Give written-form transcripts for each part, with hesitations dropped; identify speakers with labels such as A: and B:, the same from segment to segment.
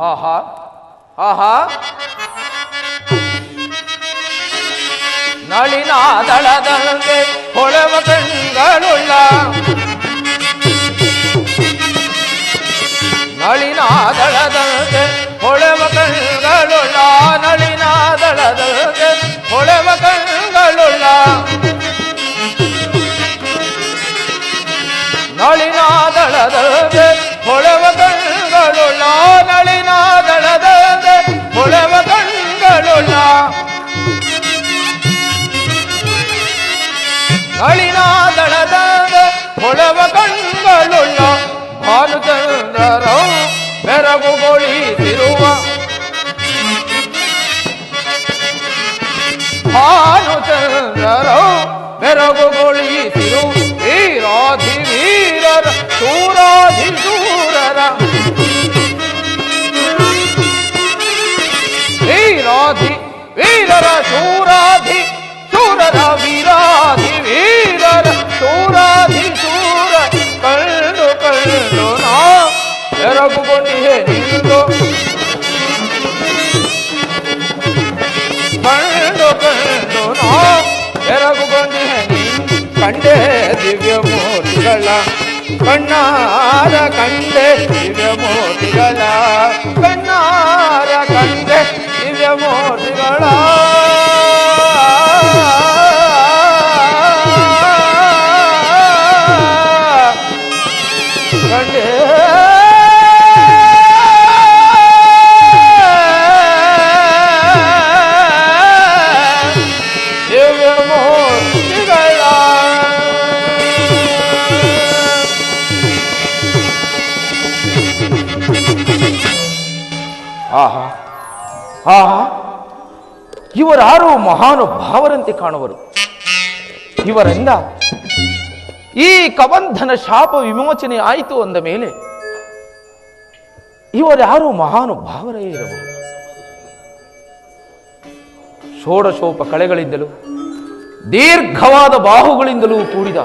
A: ಆಹಾ ಆಹಾ, ನಳಿನಾದಳದಂತೆ ಹೊಳೆವ ಕಣ್ಗಳುಳ್ಳ, ನಳಿನಾದಳದಂತೆ ಹೊಳೆವ ಕಣ್ಗಳುಳ್ಳ, ನಳಿನಾದಳದಂತೆ ಹೊಳೆವ ಕಣ್ಗಳುಳ್ಳ, ನಳಿನಾದಳದಂತೆ ಹೊಳೆವ ಕಣ್ಗಳುಳ್ಳ, ನಳಿನಾದಳದಂತೆ ಹೊಳೆವ ಕಣ್ಗಳುಳ್ಳ, ನಳಿನಾದಳದಂತೆ ಹೊಳೆವ ಕಣ್ಗಳುಳ್ಳ, ಭಾನುಚಂದ್ರರವು ಬೆರಗುಗೊಳಿಸಿರುವ, ಭಾನುಚಂದ್ರರವು ಬೆರಗುಗೊಳಿಸಿರು ವೀರಾಧಿ ವೀರರ ಶೂರಾಧಿ ಶೂರರ, ವೀರಾಧಿ ವೀರರ ಶೂರಾಧಿ ಶೂರರ, ವೀರಾಧಿ ವೀರರ ಶೂರಾಧಿ ಶೂರ, ಕಳ್ಳು ಕಳ್ಳು ನಾ ಬೆರಗುಗೊಂಡಿಹೆ ನಿಂದು, ಕಳ್ಳು ಕಳ್ಳು ನಾ ಬೆರಗುಗೊಂಡಿಹೆ ನಿಂದು, ಕಂಡೆ ದಿವ್ಯ ಮೂರ್ತಿಗಳ ಕಣ್ಣಾರ, ಕಂಡೆ ದಿವ್ಯ ಮೂರ್ತಿಗಳ ಕಣ್ಣಾರ, ಕಂಡೆ ದಿವ್ಯ ಮೂರ್ತಿಗಳ ಕಂಡೆ ದಿವ್ಯ ಮೂರ್ತಿಗಳ. ಆಹಾ ಆಹಾ, ಇವರಾರು ಮಹಾನುಭಾವರಂತೆ ಕಾಣುವರು. ಇವರಿಂದ ಈ ಕಬಂಧನ ಶಾಪ ವಿಮೋಚನೆ ಆಯಿತು ಅಂದ ಮೇಲೆ ಇವರ್ಯಾರು ಮಹಾನುಭಾವರೇ ಇರಬಹುದು. ಷೋಡಶೋಪ ಕಳೆಗಳಿಂದಲೂ ದೀರ್ಘವಾದ ಬಾಹುಗಳಿಂದಲೂ ಕೂಡಿದ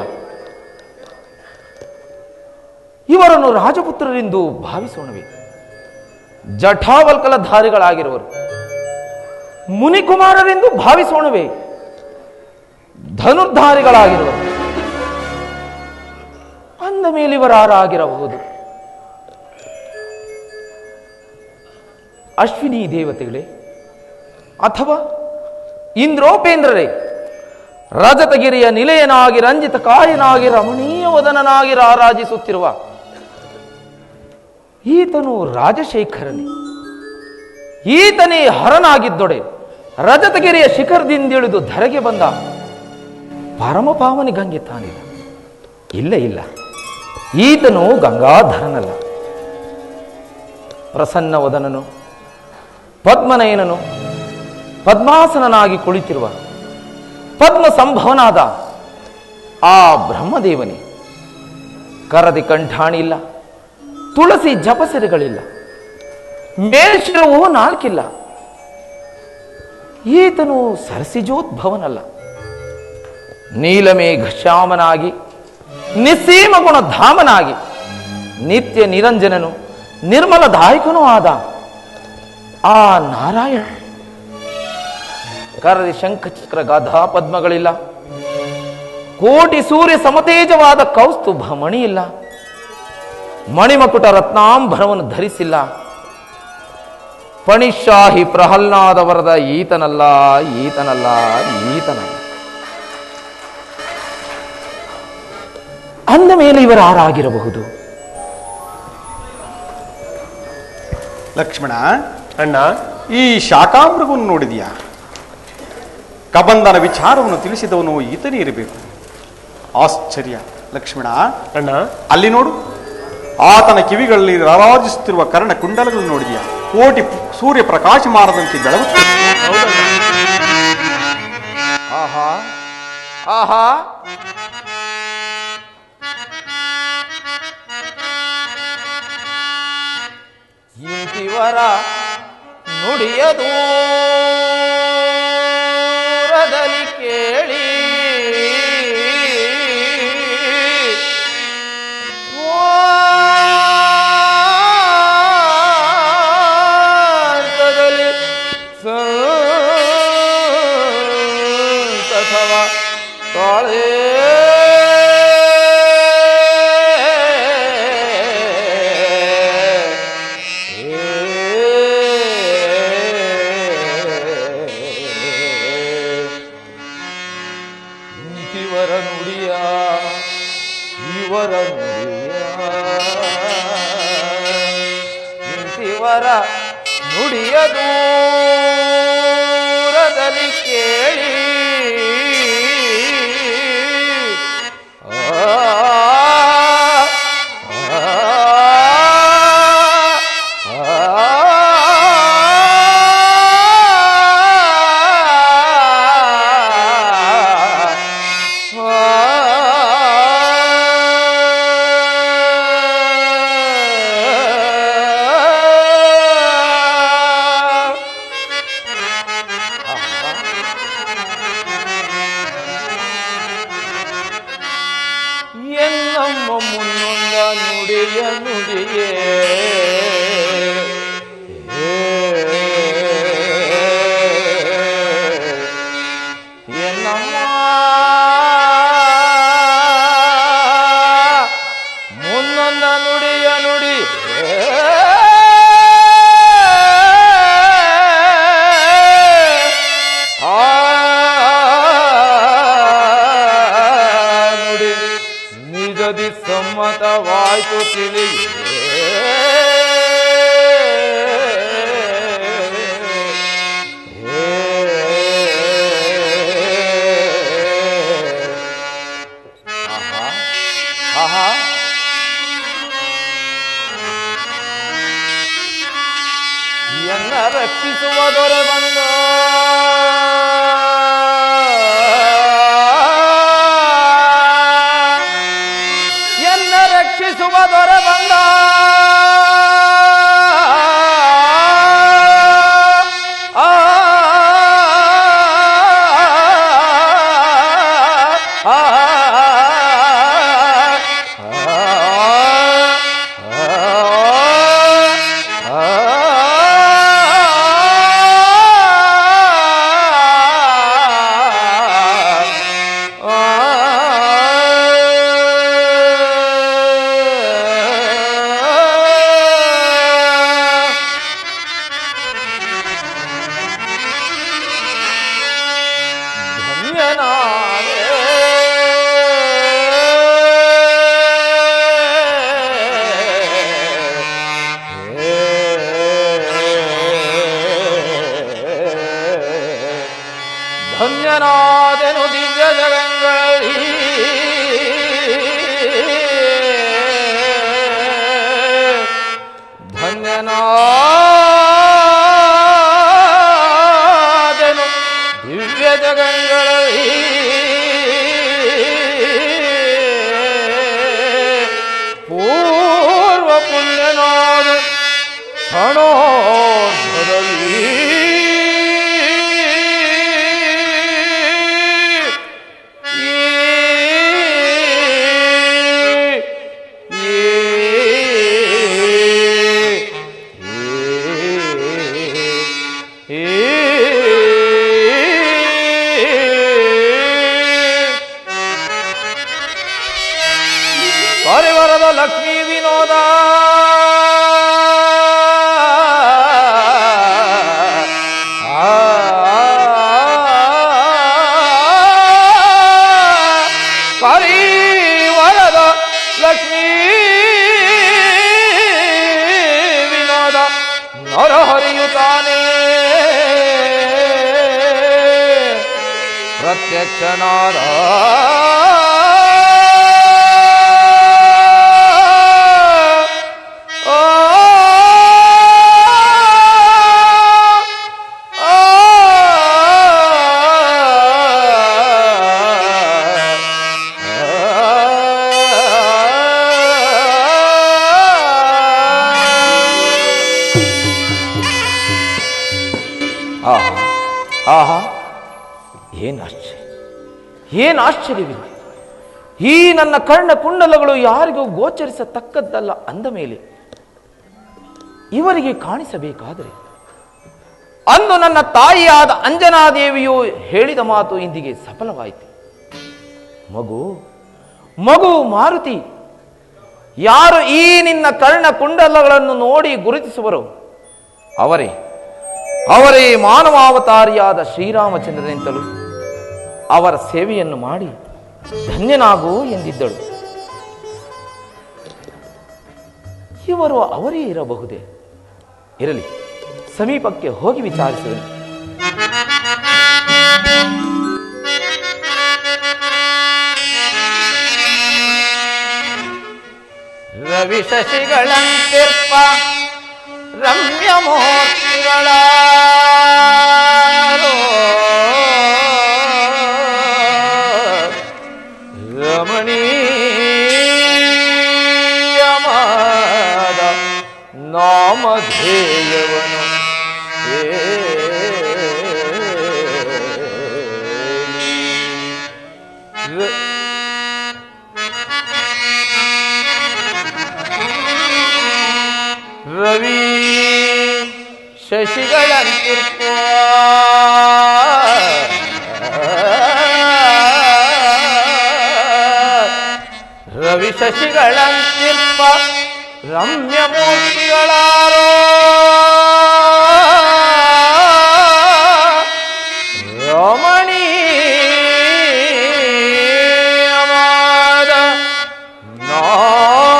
A: ಇವರನ್ನು ರಾಜಪುತ್ರರೆಂದು ಭಾವಿಸೋಣವೇ. ಜಠಾವಲ್ಕಲಧಾರಿಗಳಾಗಿರುವರು ಮುನಿಕುಮಾರರೆಂದು ಭಾವಿಸೋಣವೇ. ಧನುರ್ಧಾರಿಗಳಾಗಿರುವರು ಅಂದ ಮೇಲೆ ಇವರಾರಾಗಿರಬಹುದು. ಅಶ್ವಿನಿ ದೇವತೆಗಳೇ ಅಥವಾ ಇಂದ್ರೋಪೇಂದ್ರರೇ, ರಜತಗಿರಿಯ ನಿಲಯನಾಗಿ ರಂಜಿತ ಕಾಯನಾಗಿ ರಮಣೀಯ ವದನನಾಗಿ ರಾರಾಜಿಸುತ್ತಿರುವ ಈತನು ರಾಜಶೇಖರನೇ. ಈತನೇ ಹರನಾಗಿದ್ದೊಡೆ ರಜತಗಿರಿಯ ಶಿಖರದಿಂದಿಳಿದು ಧರೆಗೆ ಬಂದ ಪರಮಪಾವನಿ ಗಂಗೆ ತಾನಿಲ್ಲ. ಇಲ್ಲ ಇಲ್ಲ, ಈತನು ಗಂಗಾಧರನಲ್ಲ. ಪ್ರಸನ್ನ ವದನನು ಪದ್ಮನಯನನು ಪದ್ಮಾಸನನಾಗಿ ಕುಳಿತಿರುವ ಪದ್ಮ ಸಂಭವನಾದ ಆ ಬ್ರಹ್ಮದೇವನೇ. ಕರದಿ ಕಂಠಾಣಿ ಇಲ್ಲ, ತುಳಸಿ ಜಪಸೆರೆಗಳಿಲ್ಲ, ಮೇಲ್ಶಿರವೂ ನಾಲ್ಕಿಲ್ಲ. ಈತನು ಸರಸಿಜೋದ್ಭವನಲ್ಲ. ನೀಲಮೇಘ ಶ್ಯಾಮನಾಗಿ ನಿಸ್ಸೀಮ ಗುಣ ಧಾಮನಾಗಿ ನಿತ್ಯ ನಿರಂಜನನು ನಿರ್ಮಲದಾಯಕನೂ ಆದ ಆ ನಾರಾಯಣ. ಕರದಿ ಶಂಖಚಕ್ರ ಗಾಧಾ ಪದ್ಮಗಳಿಲ್ಲ, ಕೋಟಿ ಸೂರ್ಯ ಸಮತೇಜವಾದ ಕೌಸ್ತುಭ ಮಣಿ ಇಲ್ಲ, ಮಣಿಮಕುಟ ರತ್ನಾಂಬರವನ್ನು ಧರಿಸಿಲ್ಲ. ಪಣಿಶಾಹಿ ಪ್ರಹ್ಲಾದ ವರದ ಈತನಲ್ಲ, ಈತನಲ್ಲ, ಈತನಲ್ಲ. ಅಂದ ಮೇಲೆ ಇವರಾರಾಗಿರಬಹುದು?
B: ಲಕ್ಷ್ಮಣ ಅಣ್ಣ, ಈ ಶಾಕಾಮೃಗವನ್ನು ನೋಡಿದೆಯಾ? ಕಬಂಧನ ವಿಚಾರವನ್ನು ತಿಳಿಸಿದವನು ಈತನೇ ಇರಬೇಕು. ಆಶ್ಚರ್ಯ ಲಕ್ಷ್ಮಣ ಅಣ್ಣ, ಅಲ್ಲಿ ನೋಡು, ಆತನ ಕಿವಿಗಳಲ್ಲಿ ರಾರಾಜಿಸುತ್ತಿರುವ ಕರ್ಣ ಕುಂಡಲಗಳು ನೋಡಿದೆಯಾ? ಕೋಟಿ ಸೂರ್ಯ ಪ್ರಕಾಶಮಾನದಂತೆ ಬೆಳಗುತ್ತದೆ.
A: ಆಹಾ ಆಹಾ, ಇಂತಿವರ ನುಡಿಯದು ದೂರದಲ್ಲಿ ಕೇಳಿ ದೇವರ ನುಡಿಯ ದೂರದಲ್ಲಿ ಕೇಳಿ ಎನ್ನಮ್ಮ ಮುನ್ನೊಂದ ನುಡಿಯ ನುಡಿಯೇ ಎನ್ನಮ್ಮ ಮುನ್ನೊಂದ ನುಡಿಯ ನುಡಿ ನಿಜದಿ ಸಮ್ಮತವಾಯ್ತು ತಿಳಿಯೇ ಆಹಾ ಎನ್ನ ರಕ್ಷಿಸುವ ದೊರೆ ಬಂದ ಎನ್ನ ರಕ್ಷಿಸುವ ದೊರೆ ಬಂದ ಧನ್ಯನಾದೆನು ದಿವ್ಯ ಜಗಂಗಳಿ ಧನ್ಯನಾದೆನು ದಿವ್ಯ ಜಗಂಗಳಿ ಪೂರ್ವ ಪುಣ್ಯನಾದ ಕ್ಷಣೋಧರಲಿ ಪರಿವಾರದ ಲಕ್ಷ್ಮೀ ವಿನೋದ ಪರಿವಾರದ ಲಕ್ಷ್ಮೀ ವಿನೋದ ನರಹರಿಯುತ್ತಾನೆ ಪ್ರತ್ಯಕ್ಷನಾದ ಆಹಾ ಏನು ಆಶ್ಚರ್ಯವಿದೆ. ಈ ನನ್ನ ಕರ್ಣ ಕುಂಡಲಗಳು ಯಾರಿಗೂ ಗೋಚರಿಸತಕ್ಕದ್ದಲ್ಲ ಅಂದ ಮೇಲೆ ಇವರಿಗೆ ಕಾಣಿಸಬೇಕಾದರೆ ಅಂದು ನನ್ನ ತಾಯಿಯಾದ ಅಂಜನಾದೇವಿಯು ಹೇಳಿದ ಮಾತು ಇಂದಿಗೆ ಸಫಲವಾಯಿತು. ಮಗು ಮಾರುತಿ, ಯಾರು ಈ ನಿನ್ನ ಕರ್ಣ ಕುಂಡಲಗಳನ್ನು ನೋಡಿ ಗುರುತಿಸುವರೋ ಅವರೇ ಮಾನವಾವತಾರಿಯಾದ ಶ್ರೀರಾಮಚಂದ್ರನೆಂತಲೂ ಅವರ ಸೇವೆಯನ್ನು ಮಾಡಿ ಧನ್ಯನಾಗು ಎಂದಿದ್ದಳು. ಇವರು ಅವರೇ ಇರಬಹುದೇ ಇರಲಿ, ಸಮೀಪಕ್ಕೆ ಹೋಗಿ ವಿಚಾರಿಸುವೆನು. ರವಿ ಶಶಿಗಳಂತಿರ್ಪ ರಮ್ಯ ಮೂರ್ತಿಗಳ ರಮಣೀಯವಾದ ನಾಮಧೇಯವನು ರವಿ ಶಶಿಗಳಂತಿರ್ಪ ರವಿ ಶಶಿಗಳಂತಿರ್ಪ ರಮ್ಯ ಮೂರ್ತಿಗಳಾರೋ ರಮಣೀಯವಾದ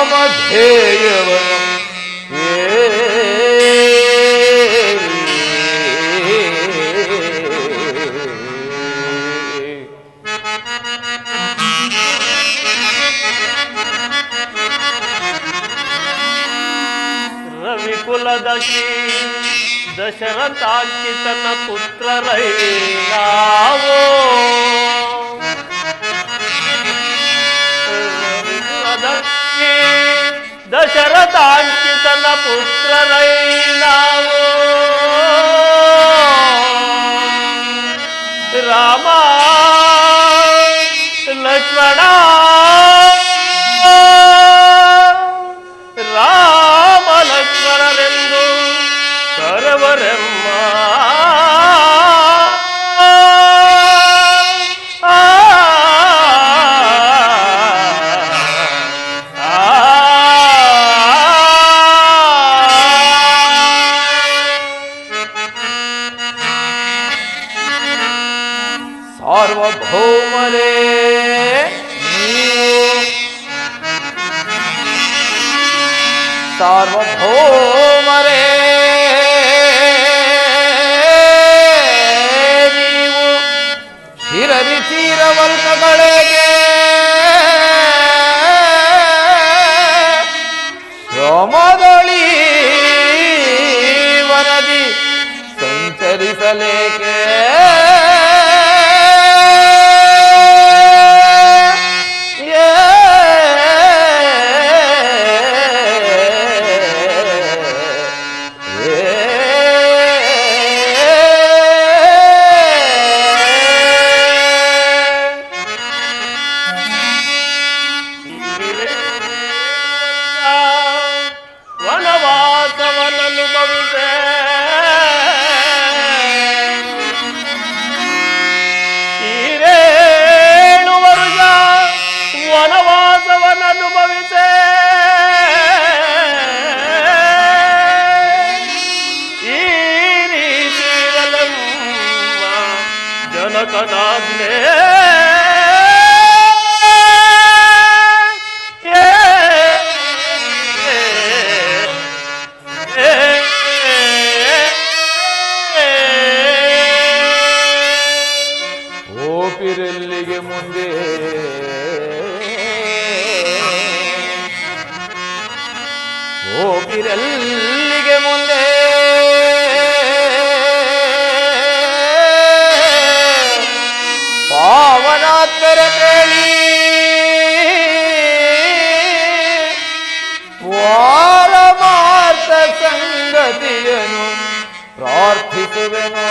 A: ನಾಮಧೇಯವನು
C: ರವಿಕುಲದಶಿ ದಶರಥಾಂಕಿತನ ಪುತ್ರರೈನಾವೋ ರವಿಕುಲದಶಿ ದಶರಥಾಂಕಿತನ ಪುತ್ರರೈನಾವೋ ರಾಮ ಲಕ್ಷ್ಮಣ ರಾಮ ಲಕ್ಷ್ಮಣರೆಂದು ಕರವರೆಮ್ಮ
A: ಸಾರ್ವಭೌಮರೇ ಸಾರ್ವಭೌಮರೇ ನೀವು ಶಿರದಿ ಚೀರವಲ್ಕಗಳಿಗೆ ಶ್ರಮದಳಿ ವನದಿ ಸಂಚರಿಸಲೇಕೆ
C: ವನವಾಸವನನುಭವಿಸೆ ಈರೇಳು ವರ್ಷ ವನವಾಸವನನುಭವಿಸೆ ಈ ರೀತಿರಲೆಮ್ಮ ಜನಕನಾಜ್ಞೆ
A: ಓಪಿರೆಲ್ಲಿಗೆ ಮುಂದೆ ಓಪಿರೆಲ್ಲಿಗೆ ಮುಂದೆ ಪಾವನಾತ್ತರ ಕೇಳಿ ಪಾರಮಾರ್ಥ ಸಂಗತಿಯನು ಪ್ರಾರ್ಥಿಸುವೆನೋ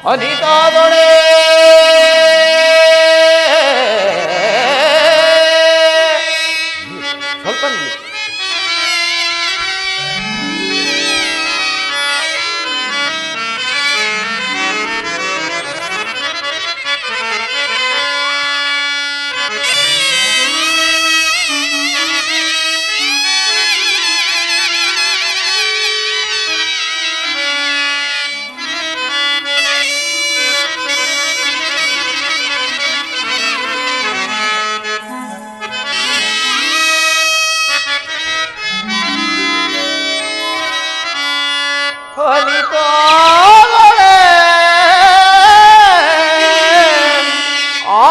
A: ಅನಿತಾದೊಡೆ ಸ್ವಲ್ಪ ನಿಲ್ಲಿ.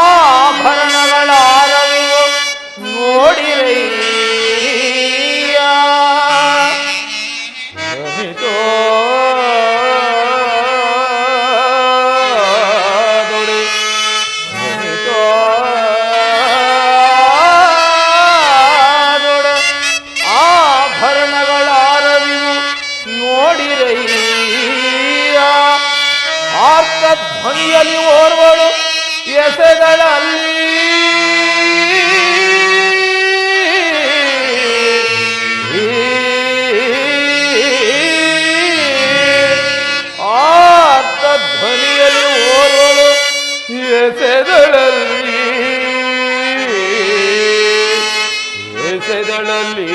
A: ಆಭರಣಗಳ ಅರವಿವು ನೋಡಿರಯ್ಯ ದೊಡೆ ದೊಡೆ ಆಭರಣಗಳ ಅರವಿವು ನೋಡಿರಯ್ಯ ಆರ್ತ ಧ್ವನಿಯಲ್ಲಿ ಓರ್ವಳು ಎಸೆಗಳಲ್ಲಿ ಆರ್ತ ಧ್ವನಿಯಲ್ಲಿ ಓರ್ವಳು ಎಸೆಗಳಲ್ಲಿ ಎಸೆದಳಲ್ಲಿ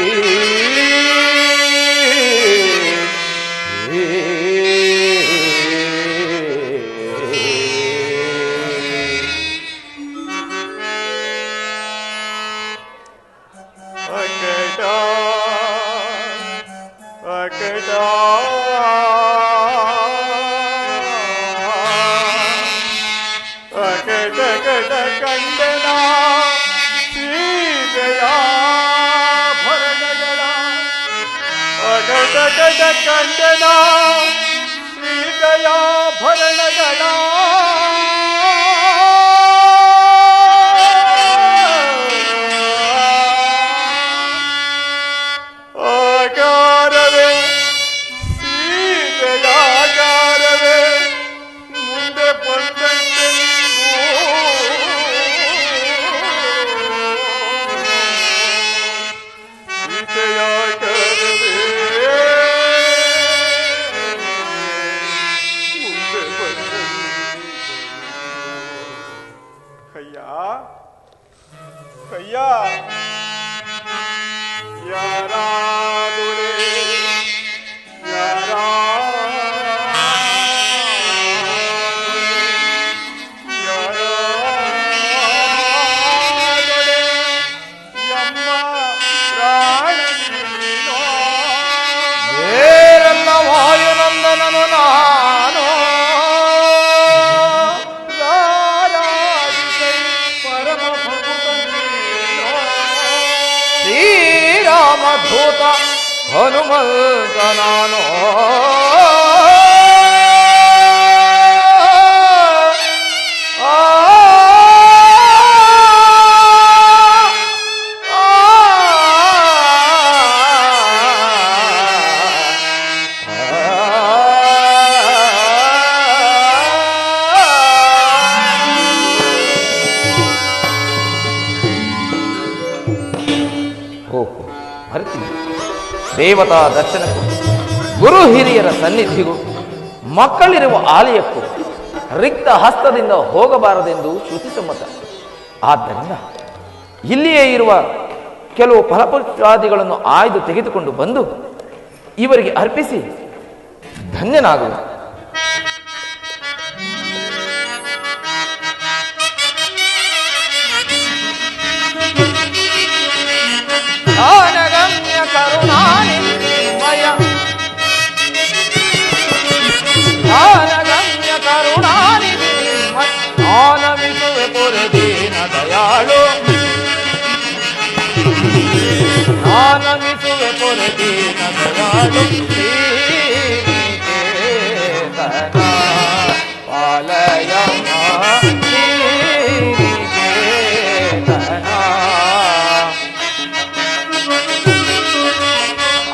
B: ಕಂಡನ ಸೀತೆಯ ಭರಣಗಳ ಅಗಟ ಕಂಡನ ಸೀತೆಯ ಭರಣಗಳ ಆಕಾರವೇ ಸೀತೆಯ ಆಕಾರವೇ ಮುಂದೆ ಬಂದಂತೆ ಸೀತೆಯ ಆಕಾರವೇ ಮುಂದೆ ಬಂದಂತೆ ಕಯ್ಯ ಕಯ್ಯ ಯಾರಾದುಡೆ ಯಾರಾದುಡೆ ಯಮ್ಮ ಪ್ರಾಣ ನೀನೋ
A: ಏರಲ್ಲ ವಾಯುನಂದನನು ನಾನು
B: ರಾರಾಜಿಸೈ ಪರಮ ಭಕ್ತ ನೀನೋ
A: ಶ್ರೀರಾಮಧೂತ ಹನುಮಂತ ನಾನು ದೇವತಾ ದರ್ಶನಕ್ಕೂ ಗುರು ಹಿರಿಯರ ಸನ್ನಿಧಿಗೂ ಮಕ್ಕಳಿರುವ ಆಲಯಕ್ಕೂ ರಿಕ್ತ ಹಸ್ತದಿಂದ ಹೋಗಬಾರದೆಂದು ಶ್ರುತಿ ಸಮ್ಮತ. ಆದ್ದರಿಂದ ಇಲ್ಲಿಯೇ ಇರುವ ಕೆಲವು ಫಲಪುಷ್ಪಾದಿಗಳನ್ನು ಆಯ್ದು ತೆಗೆದುಕೊಂಡು ಬಂದು ಇವರಿಗೆ ಅರ್ಪಿಸಿ ಧನ್ಯನಾಗುವುದು. ಜ್ಞಾನಗಮ್ಯ ಕರುಣಾನಿಧಿಮಯ ಜ್ಞಾನಗಮ್ಯ ಕರುಣಾನಿಧಿಮಯ ಜ್ಞಾನವಿಸುವೆ ಪುರದೀನ ದಯಾಳು ಜ್ಞಾನವಿಸುವೆ ಪುರದೀನ ದಯಾಳು ಶ್ರೀನಿಕೇತನ ಪಾಲಯಮ ಶ್ರೀನಿಕೇತನ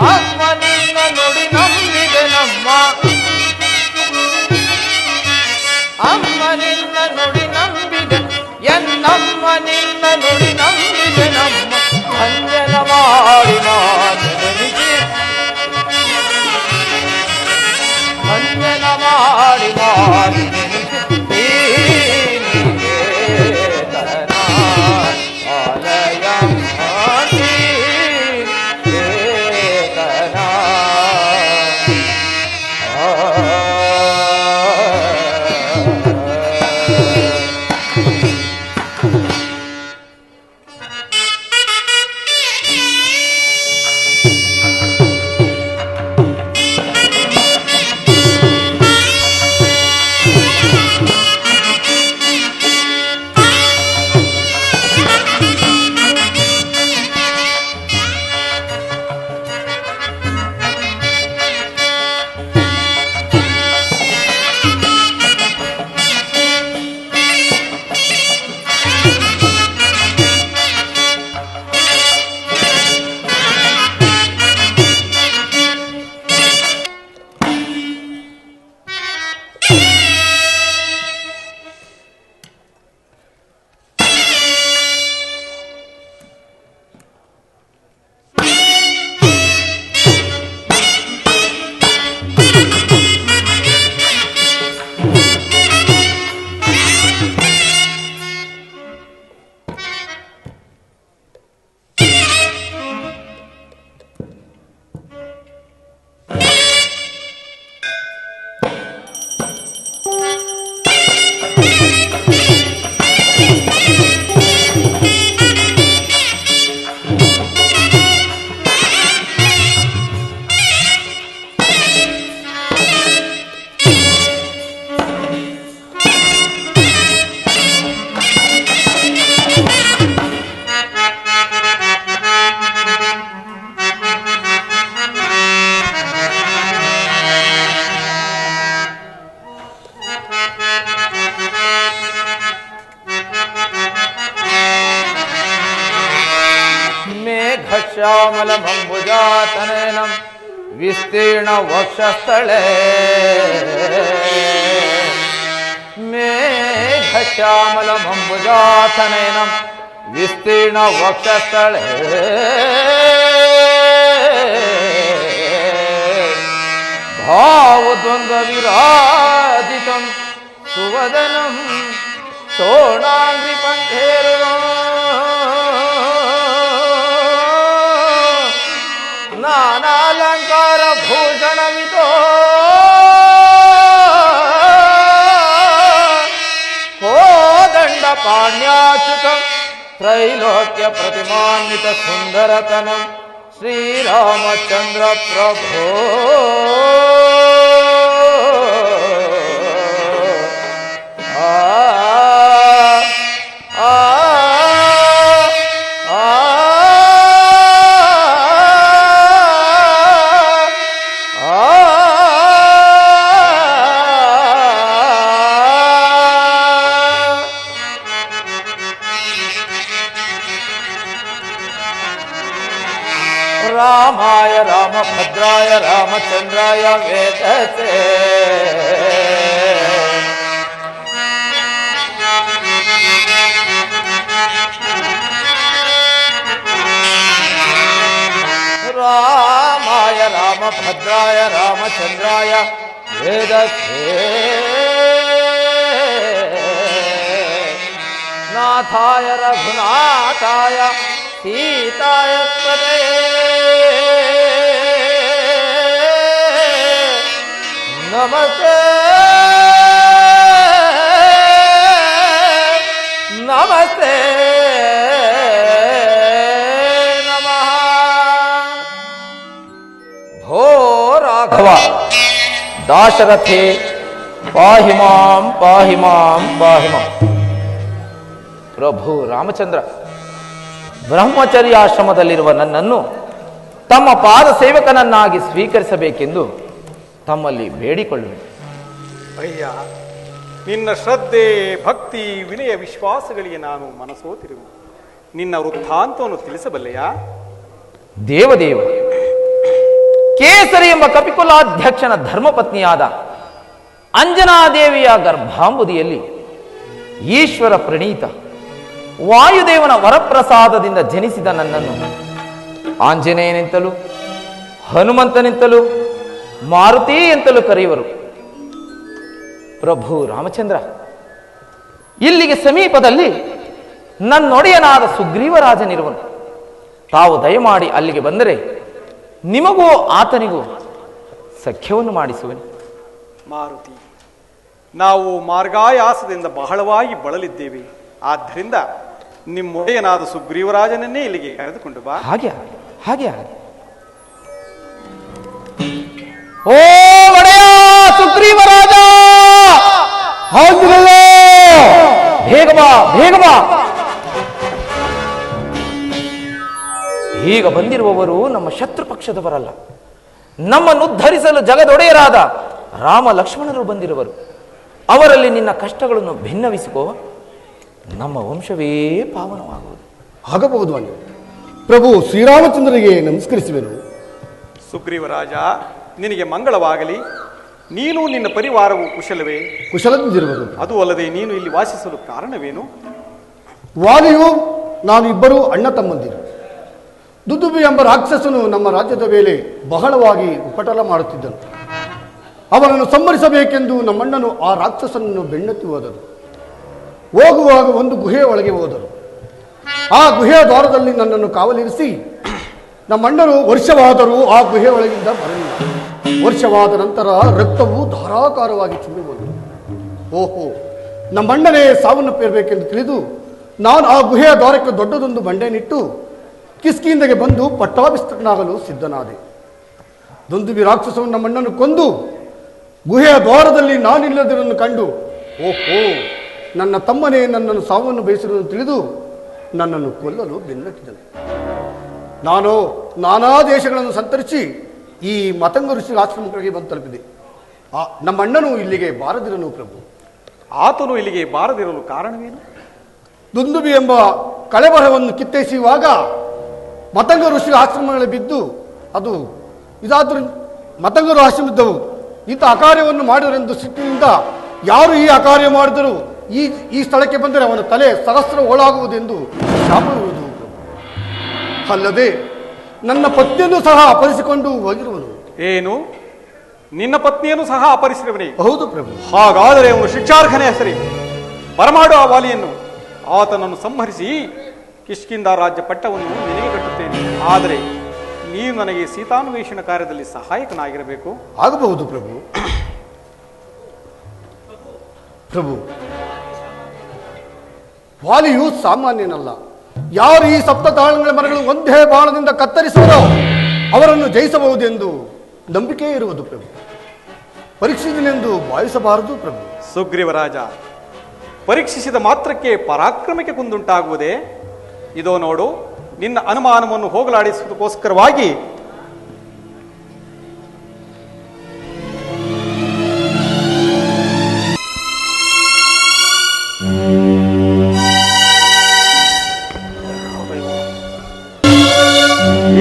A: ಅಮ್ಮ ನಿನ್ನ ನುಡಿ ನಂಬಿದೆ ನಮ್ಮ ನಿನ್ನ ನುಡಿ ನಂಬಿದೆ ಎನ್ನಮ್ಮ ನಿನ್ನ ನುಡಿ ನಂಬಿದೆ ನಮ್ಮ ಅಂಜನ ಮಾಡಿ ಮಾತನಿಗೆ ಅಂಜನ ಮಾಡಿ ಮಾತನಿಗೆ ಆಲಯ ಶ್ಯಾಮಲಮಂಬುಜಾತನಯನಂ ವಿಸ್ತೀರ್ಣ ವಕ್ಷಸ್ಥಳೆ ಮೇಘ ಶ್ಯಾಮಲಮಂಬುಜಾತನಯನಂ ವಿಸ್ತೀರ್ಣ ವಕ್ಷಸ್ಥಳೆ ಭಾವದ್ವಂದ್ವ ವಿರಾಜಿತಂ ಸುವದನಂ ಶೋಣಾಂಗ್ರಿ ಪಂಥೇರುವ ನಾನಾಲಂಕಾರ ಭೂಷಣವಿತೋ ಕೋದಂಡ ಪಾಣ್ಯಾಚ್ಯುತಂ ತ್ರೈಲೋಕ್ಯ ಪ್ರತಿಮಾನ್ವಿತ ಸುಂದರತನಂ ಶ್ರೀರಾಮಚಂದ್ರ ಪ್ರಭೋ ರಾಮಾಯ ರಾಮಭದ್ರಾಯ ರಾಮಚಂದ್ರಾಯ ವೇದಸೆ ರಾಮಾಯ ರಾಮಭದ್ರಾಯ ರಾಮಚಂದ್ರಾಯ ವೇದಸೆ ನಾಥಾಯ ರಘುನಾಥಾಯ सीताय पदे नमस्ते नमस्ते नमः भो राघव दाशरथे पाहि मां पाहि मां पाहि मां प्रभु रामचंद्र ಬ್ರಹ್ಮಚರ್ಯಾಶ್ರಮದಲ್ಲಿರುವ ನನ್ನನ್ನು ತಮ್ಮ ಪಾದ ಸೇವಕನನ್ನಾಗಿ ಸ್ವೀಕರಿಸಬೇಕೆಂದು ತಮ್ಮಲ್ಲಿ ಬೇಡಿಕೊಳ್ಳುವೆ.
B: ಅಯ್ಯ, ನಿನ್ನ ಶ್ರದ್ಧೆ ಭಕ್ತಿ ವಿನಯ ವಿಶ್ವಾಸಗಳಿಗೆ ನಾನು ಮನಸೋತಿರುವೆ. ನಿನ್ನ ವೃತ್ತಾಂತವನ್ನು ತಿಳಿಸಬಲ್ಲೆಯಾ?
A: ದೇವದೇವ, ಕೇಸರಿ ಎಂಬ ಕಪಿಕುಲಾಧ್ಯಕ್ಷನ ಧರ್ಮಪತ್ನಿಯಾದ ಅಂಜನಾದೇವಿಯ ಗರ್ಭಾಂಬುದಿಯಲ್ಲಿ ಈಶ್ವರ ಪ್ರಣೀತ ವಾಯುದೇವನ ವರಪ್ರಸಾದದಿಂದ ಜನಿಸಿದ ನನ್ನನ್ನು ಆಂಜನೇಯನೆಂತಲೂ ಹನುಮಂತನೆಂತಲೂ ಮಾರುತಿ ಎಂತಲೂ ಕರೆಯುವರು. ಪ್ರಭು ರಾಮಚಂದ್ರ, ಇಲ್ಲಿಗೆ ಸಮೀಪದಲ್ಲಿ ನನ್ನೊಡೆಯನಾದ ಸುಗ್ರೀವರಾಜನಿರುವನು. ತಾವು ದಯಮಾಡಿ ಅಲ್ಲಿಗೆ ಬಂದರೆ ನಿಮಗೂ ಆತನಿಗೂ ಸಖ್ಯವನ್ನು ಮಾಡಿಸುವನು.
B: ಮಾರುತಿ, ನಾವು ಮಾರ್ಗಾಯಾಸದಿಂದ ಬಹಳವಾಗಿ ಬಳಲಿದ್ದೇವೆ. ಆದ್ದರಿಂದ ನಿಮ್ಮೊಡೆಯನಾದ ಸುಗ್ರೀವರಾಜನನ್ನೇ ಇಲ್ಲಿಗೆ ಕರೆದುಕೊಂಡು ಬಾ.
A: ಹಾಗೆ ಹಾಗೆ ಹಾಗೆ. ಓ ಒಡೆಯ ಸುಗ್ರೀವರಾಜ, ಬೇಗ ಬಾ ಬೇಗ ಬಾ. ಈಗ ಬಂದಿರುವವರು ನಮ್ಮ ಶತ್ರು ಪಕ್ಷದವರಲ್ಲ, ನಮ್ಮನ್ನು ಉದ್ಧರಿಸಲು ಜಗದೊಡೆಯರಾದ ರಾಮ ಲಕ್ಷ್ಮಣರು ಬಂದಿರುವರು. ಅವರಲ್ಲಿ ನಿನ್ನ ಕಷ್ಟಗಳನ್ನು ಭಿನ್ನವಿಸಿಕೋ, ನಮ್ಮ ವಂಶವೇ ಪಾವನವಾಗುವುದು.
D: ಆಗಬಹುದು ಅಣ್ಣ. ಪ್ರಭು ಶ್ರೀರಾಮಚಂದ್ರನಿಗೆ ನಮಸ್ಕರಿಸುವೆನು.
B: ಸುಗ್ರೀವರಾಜ, ನಿನಗೆ ಮಂಗಳವಾಗಲಿ. ನೀನು ನಿನ್ನ ಪರಿವಾರವು ಕುಶಲವೇ?
D: ಕುಶಲದಿಂದಿರುವುದು.
B: ಅದು ಅಲ್ಲದೆ ನೀನು ಇಲ್ಲಿ ವಾಸಿಸಲು ಕಾರಣವೇನು?
D: ವಾಲಿಯು ನಾನು ಇಬ್ಬರು ಅಣ್ಣ ತಮ್ಮಂದಿರು. ದುದುಬಿ ಎಂಬ ರಾಕ್ಷಸನು ನಮ್ಮ ರಾಜ್ಯದ ಮೇಲೆ ಬಹಳವಾಗಿ ಉಪಟಳ ಮಾಡುತ್ತಿದ್ದನು. ಅವನನ್ನು ಸಂಹರಿಸಬೇಕೆಂದು ನಮ್ಮಣ್ಣನು ಆ ರಾಕ್ಷಸನನ್ನು ಬೆನ್ನತ್ತಿ ಹೋದರು. ಹೋಗುವಾಗ ಒಂದು ಗುಹೆಯ ಒಳಗೆ ಹೋದರು. ಆ ಗುಹೆಯ ದ್ವಾರದಲ್ಲಿ ನನ್ನನ್ನು ಕಾವಲಿರಿಸಿ ನಮ್ಮಣ್ಣರು ವರ್ಷವಾದರೂ ಆ ಗುಹೆಯ ಒಳಗಿಂದ ಬರಲಿಲ್ಲ. ವರ್ಷವಾದ ನಂತರ ರಕ್ತವು ಧಾರಾಕಾರವಾಗಿ ಚಿಮ್ಮಿ ಬಂತು. ಓಹೋ, ನಮ್ಮಣ್ಣನೇ ಸಾವನ್ನಪ್ಪಿರಬೇಕೆಂದು ತಿಳಿದು ನಾನು ಆ ಗುಹೆಯ ದ್ವಾರಕ್ಕೆ ದೊಡ್ಡದೊಂದು ಬಂಡೆನಿಟ್ಟು ಕಿಸ್ಕಿಂದಗೆ ಬಂದು ಪಟ್ಟಾಭಿಸ್ತನಾಗಲು ಸಿದ್ಧನಾದೆ. ದುಂದುಬಿ ರಾಕ್ಷಸವನ್ನು ನಮ್ಮಣ್ಣನ್ನು ಕೊಂದು ಗುಹೆಯ ದ್ವಾರದಲ್ಲಿ ನಾನಿಲ್ಲದರನ್ನು ಕಂಡು, ಓಹೋ, ನನ್ನ ತಮ್ಮನೇ ನನ್ನನ್ನು ಸಾವನ್ನು ಬಯಸಿರುವುದನ್ನು ತಿಳಿದು ನನ್ನನ್ನು ಕೊಲ್ಲಲು ಬೆನ್ನಟ್ಟಿದನು. ನಾನು ನಾನಾ ದೇಶಗಳನ್ನು ಸಂತರಿಸಿ ಈ ಮತಂಗ ಋಷಿ ಆಶ್ರಮಗಳಿಗೆ ಬಂದು ತಲುಪಿದೆ. ನಮ್ಮ ಅಣ್ಣನು ಇಲ್ಲಿಗೆ ಬಾರದಿರನು ಪ್ರಭು.
B: ಆತನು ಇಲ್ಲಿಗೆ ಬಾರದಿರಲು ಕಾರಣವೇನು?
D: ದುಂದುಬಿ ಎಂಬ ಕಳೆಬರವನ್ನು ಕಿತ್ತೆಸೆಯುವಾಗ ಮತಂಗ ಋಷಿ ಆಶ್ರಮಗಳಲ್ಲಿ ಬಿದ್ದು ಅದು ಇದಾದರೂ ಮತಂಗರು ಆಶ್ರಮಿದ್ದವು. ಇಂಥ ಅಕಾರ್ಯವನ್ನು ಮಾಡಿದರೆಂದು ಸಿಟ್ಟಿನಿಂದ ಯಾರು ಈ ಅಕಾರ್ಯ ಮಾಡಿದರೂ ಈ ಸ್ಥಳಕ್ಕೆ ಬಂದರೆ ಅವನ ತಲೆ ಸಹಸ್ರ ಓಳಾಗುವುದೆಂದು ಶಾಪವಿರುವುದು. ಅಲ್ಲದೆ ನನ್ನ ಪತ್ನಿಯನ್ನು ಸಹ ಅಪಹರಿಸಿಕೊಂಡು ಹೋಗಿರುವನು.
B: ಏನು, ನಿನ್ನ ಪತ್ನಿಯನ್ನು ಸಹ ಅಪಹರಿಸಿರುವನೇ?
D: ಹೌದು ಪ್ರಭು.
B: ಹಾಗಾದರೆ ಅವನು ಶಿಕ್ಷಾರ್ಹನೇ ಹೆಸರಿ. ಬರಮಾಡು ಆ ವಾಲಿಯನ್ನು. ಆತನನ್ನು ಸಂಹರಿಸಿ ಕಿಷ್ಕಿಂಧ ರಾಜ್ಯ ಪಟ್ಟವನ್ನು ನಿನಗೆ ಕಟ್ಟುತ್ತೇನೆ. ಆದರೆ ನೀನು ನನಗೆ ಸೀತಾನ್ವೇಷಣ ಕಾರ್ಯದಲ್ಲಿ ಸಹಾಯಕನಾಗಿರಬೇಕು.
D: ಆಗಬಹುದು ಪ್ರಭು. ಪ್ರಭು, ವಾಲಿಯು ಸಾಮಾನ್ಯನಲ್ಲ. ಯಾರು ಈ ಸಪ್ತ ತಾಳಗಳ ಮರಗಳು ಒಂದೇ ಬಾಣದಿಂದ ಕತ್ತರಿಸುವರೋ ಅವರನ್ನು ಜಯಿಸಬಹುದೆಂದು ನಂಬಿಕೆ ಇರುವುದು ಪ್ರಭು. ಪರೀಕ್ಷಿಸಿದನೆಂದು ಭಾವಿಸಬಾರದು ಪ್ರಭು.
B: ಸುಗ್ರೀವರಾಜ, ಪರೀಕ್ಷಿಸಿದ ಮಾತ್ರಕ್ಕೆ ಪರಾಕ್ರಮಕ್ಕೆ ಕುಂದುಂಟಾಗುವುದೇ? ಇದೋ ನೋಡು, ನಿನ್ನ ಅನುಮಾನವನ್ನು ಹೋಗಲಾಡಿಸುವುದಕ್ಕೋಸ್ಕರವಾಗಿ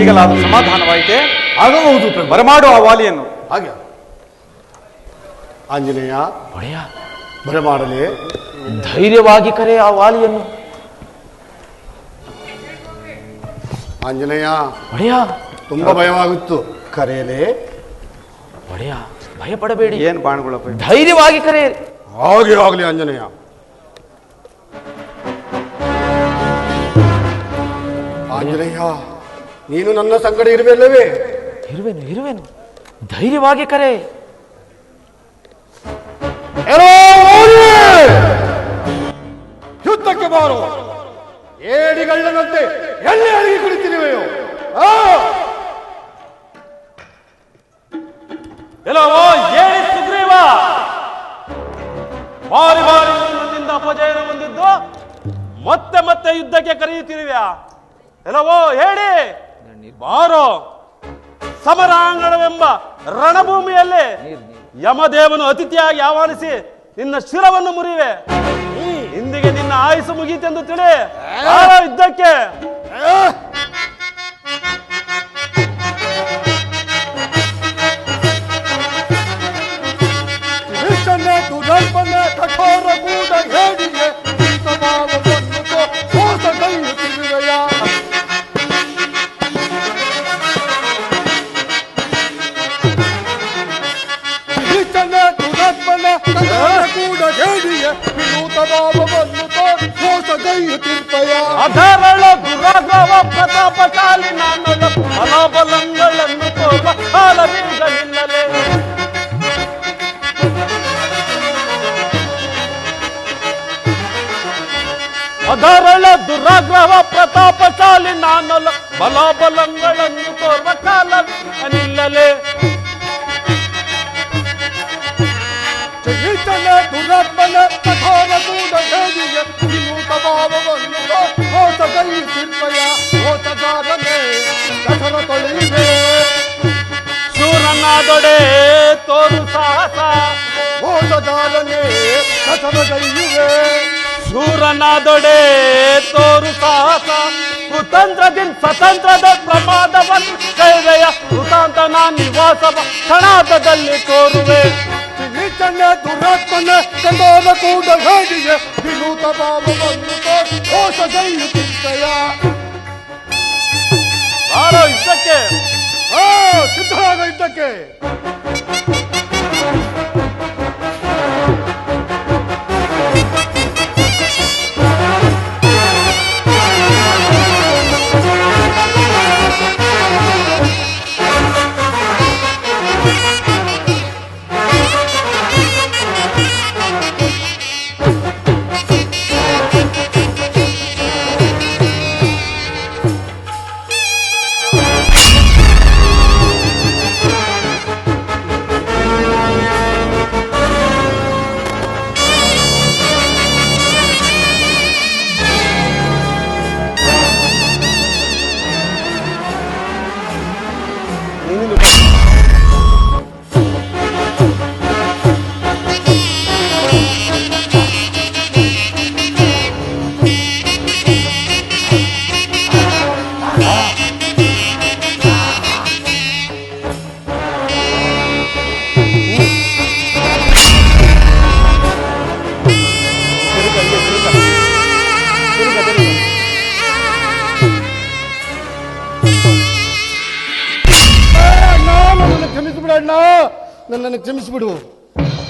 B: ಈಗಲಾದ ಸಮಾಧಾನವಾಯಿತೆ?
D: ಆಗಬಹುದು ಪ್ರಭು.
B: ಬರಮಾಡು ಆ ವಾಲಿಯನ್ನು.
D: ಹಾಗೆ ಆಂಜನೇಯ,
A: ಒಡೆಯ,
D: ಬರಮಾಡಲೇ?
A: ಧೈರ್ಯವಾಗಿ ಕರೆ ಆ ವಾಲಿಯನ್ನು.
D: ಆಂಜನೇಯ,
A: ಒಡೆಯ,
D: ತುಂಬಾ ಭಯವಾಗುತ್ತು. ಕರೆಯಲೇ?
A: ಒಡೆಯ, ಭಯಪಡಬೇಡಿ.
B: ಏನ್ ಬಾಣಗಳಪ್ಪ?
A: ಧೈರ್ಯವಾಗಿ ಕರೆಯಿರಿ.
D: ಹಾಗೆ ಆಗಲಿ ಆಂಜನೇಯ. ಆಂಜನೇಯ, ನೀನು ನನ್ನ ಸಂಗಡ ಇರುವೆಲ್ಲವೇ?
A: ಇರುವೆನು ಇರುವೆನು. ಧೈರ್ಯವಾಗಿ ಕರೆ.
D: ಯುದ್ಧಕ್ಕೆ ಬಾರು. ಏಡಿಗಳ್ಳನಂತೆ ಎಲ್ಲಿ ಅಡಗಿ ಕುಳಿತಿರುವೆಯೋ?
C: ಎಲ್ಲವೋ ಏಳಿ ಸುಗ್ರೀವ, ಬಾರಿ ಬಾರಿ ನನ್ನಿಂದ ಅಪಜಯನ ಹೊಂದಿದ್ದು ಮತ್ತೆ ಮತ್ತೆ ಯುದ್ಧಕ್ಕೆ ಕರೆಯುತ್ತಿರುವ್ಯಾ? ಎಲ್ಲವೋ ಹೇಳಿ ಬಾರೋ. ಸಮರಾಂಗಣವೆಂಬ ರಣಭೂಮಿಯಲ್ಲಿ ಯಮದೇವನು ಅತಿಥಿಯಾಗಿ ಆಹ್ವಾನಿಸಿ ನಿನ್ನ ಶಿರವನ್ನು ಮುರಿವೆ. ಇಂದಿಗೆ ನಿನ್ನ ಆಯುಸು ಮುಗೀತೆಂದು ತಿಳಿ ಯುದ್ಧಕ್ಕೆ.
D: ಕಠೋರ ಕೂಡ ಹೇಳಿಯೇ ಹೊಸಗೈಯುತ್ತಿರ್ಪಯ
C: ಅಧರಳ ದುರಾಗ್ರವ ಪ್ರತಾಪಶಾಲಿ ನಾನೊಲ ಬಲಾಬಲಗಳನ್ನು ತೋರುವ ಕಾಲವೀಗಲಿಲ್ಲಲೇ ಅಧರಳ ದುರಾಗ್ರಹ ಪ್ರತಾಪಶಾಲಿ ನಾನೊಲ ಬಲಾಬಲಗಳನ್ನು ತೋರುವ ಕಾಲವೀಗಲಿಲ್ಲಲೇ
D: ಚೈತನ್ಯ ದುರಾತ್ಮನ ಕಠೋರ ಕೂಡ ಹೇದಿಗೆ ವಿನೂತ ಭಾವವನ್ನು ಹೊಸಗೈಯುತ್ತಿರ್ಪಯ ಹೊಸಗಾರನೆ ಕಠೋರ ತೊಳೆಯುವೆ
C: ಶೂರನಾದೊಡೆ ತೋರು ಸಾಹಸ
D: ಹೊಸಗಾರನೆ ಕಠೋರಗೈಯುವೆ
C: ಶೂರನಾದೊಡೆ ತೋರು ಸಾಹಸ ಕುತಂತ್ರದಿಂದ ಸ್ವತಂತ್ರದ ಪ್ರಮಾದವನ್ನು ಕೈವೆಯ ಕೃತಾಂತನ ನಿವಾಸವ ಕ್ಷಣಾರ್ಧದಲ್ಲಿ ತೋರುವೆ
D: ಚೈತನ್ಯ ದುರಾತ್ಮನ ಕಠೋರ ಕೂಡ ಹೇದಿಗೆ ವಿನೂತ ಭಾವವನ್ನು ಹೊಸಗೈಯುತ್ತಿರ್ಪಯ
C: ಬಾರೋ ಯುದ್ಧಕ್ಕೆ
D: ಸಿದ್ಧರಾಗ ಯುದ್ಧಕ್ಕೆ ನನ್ನನ್ನು ಕ್ಷಮಿಸಿಬಿಡು.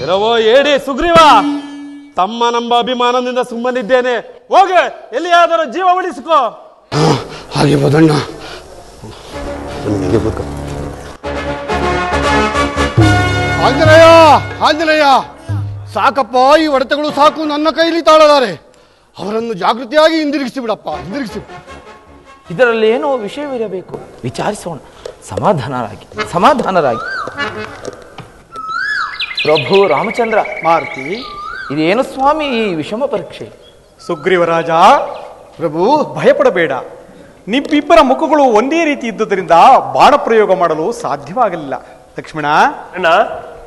C: ಇರವೋ ಏಡಿ ಸುಗ್ರೀವ, ತಮ್ಮ ನಂಬ ಅಭಿಮಾನದಿಂದ ಸುಮ್ಮನಿದ್ದೇನೆ. ಹೋಗೆ ಎಲ್ಲಿಯಾದರೂ ಜೀವ ಉಳಿಸಿಕೋ.
D: ಹಾಗೆ ಬದಣ್ಣ. ಆಂಜನೇಯ, ಆಂಜನೇಯ, ಸಾಕಪ್ಪ, ಈ ಹೊಡೆತಗಳು ಸಾಕು, ನನ್ನ ಕೈಲಿ ತಾಳಲಾರೆ. ಅವರನ್ನು ಜಾಗೃತಿಯಾಗಿ ಹಿಂದಿರುಗಿಸಿ ಬಿಡಪ್ಪ, ಹಿಂದಿರುಗಿಸಿ.
A: ಇದರಲ್ಲಿ ಏನೋ ವಿಷಯವಿರಬೇಕು, ವಿಚಾರಿಸೋಣ. ಸಮಾಧಾನರಾಗಿ, ಸಮಾಧಾನರಾಗಿ. ಪ್ರಭು ರಾಮಚಂದ್ರ,
B: ಮಾರುತಿ,
A: ಇದೇನು ಸ್ವಾಮಿ ಈ ವಿಷಮ ಪರೀಕ್ಷೆ?
B: ಸುಗ್ರೀವರಾಜ,
D: ಪ್ರಭು
B: ಭಯಪಡಬೇಡ. ನಿಮ್ಮಿಬ್ಬರ ಮುಖಗಳು ಒಂದೇ ರೀತಿ ಇದ್ದುದರಿಂದ ಬಾಣ ಪ್ರಯೋಗ ಮಾಡಲು ಸಾಧ್ಯವಾಗಲಿಲ್ಲ. ಲಕ್ಷ್ಮಣ,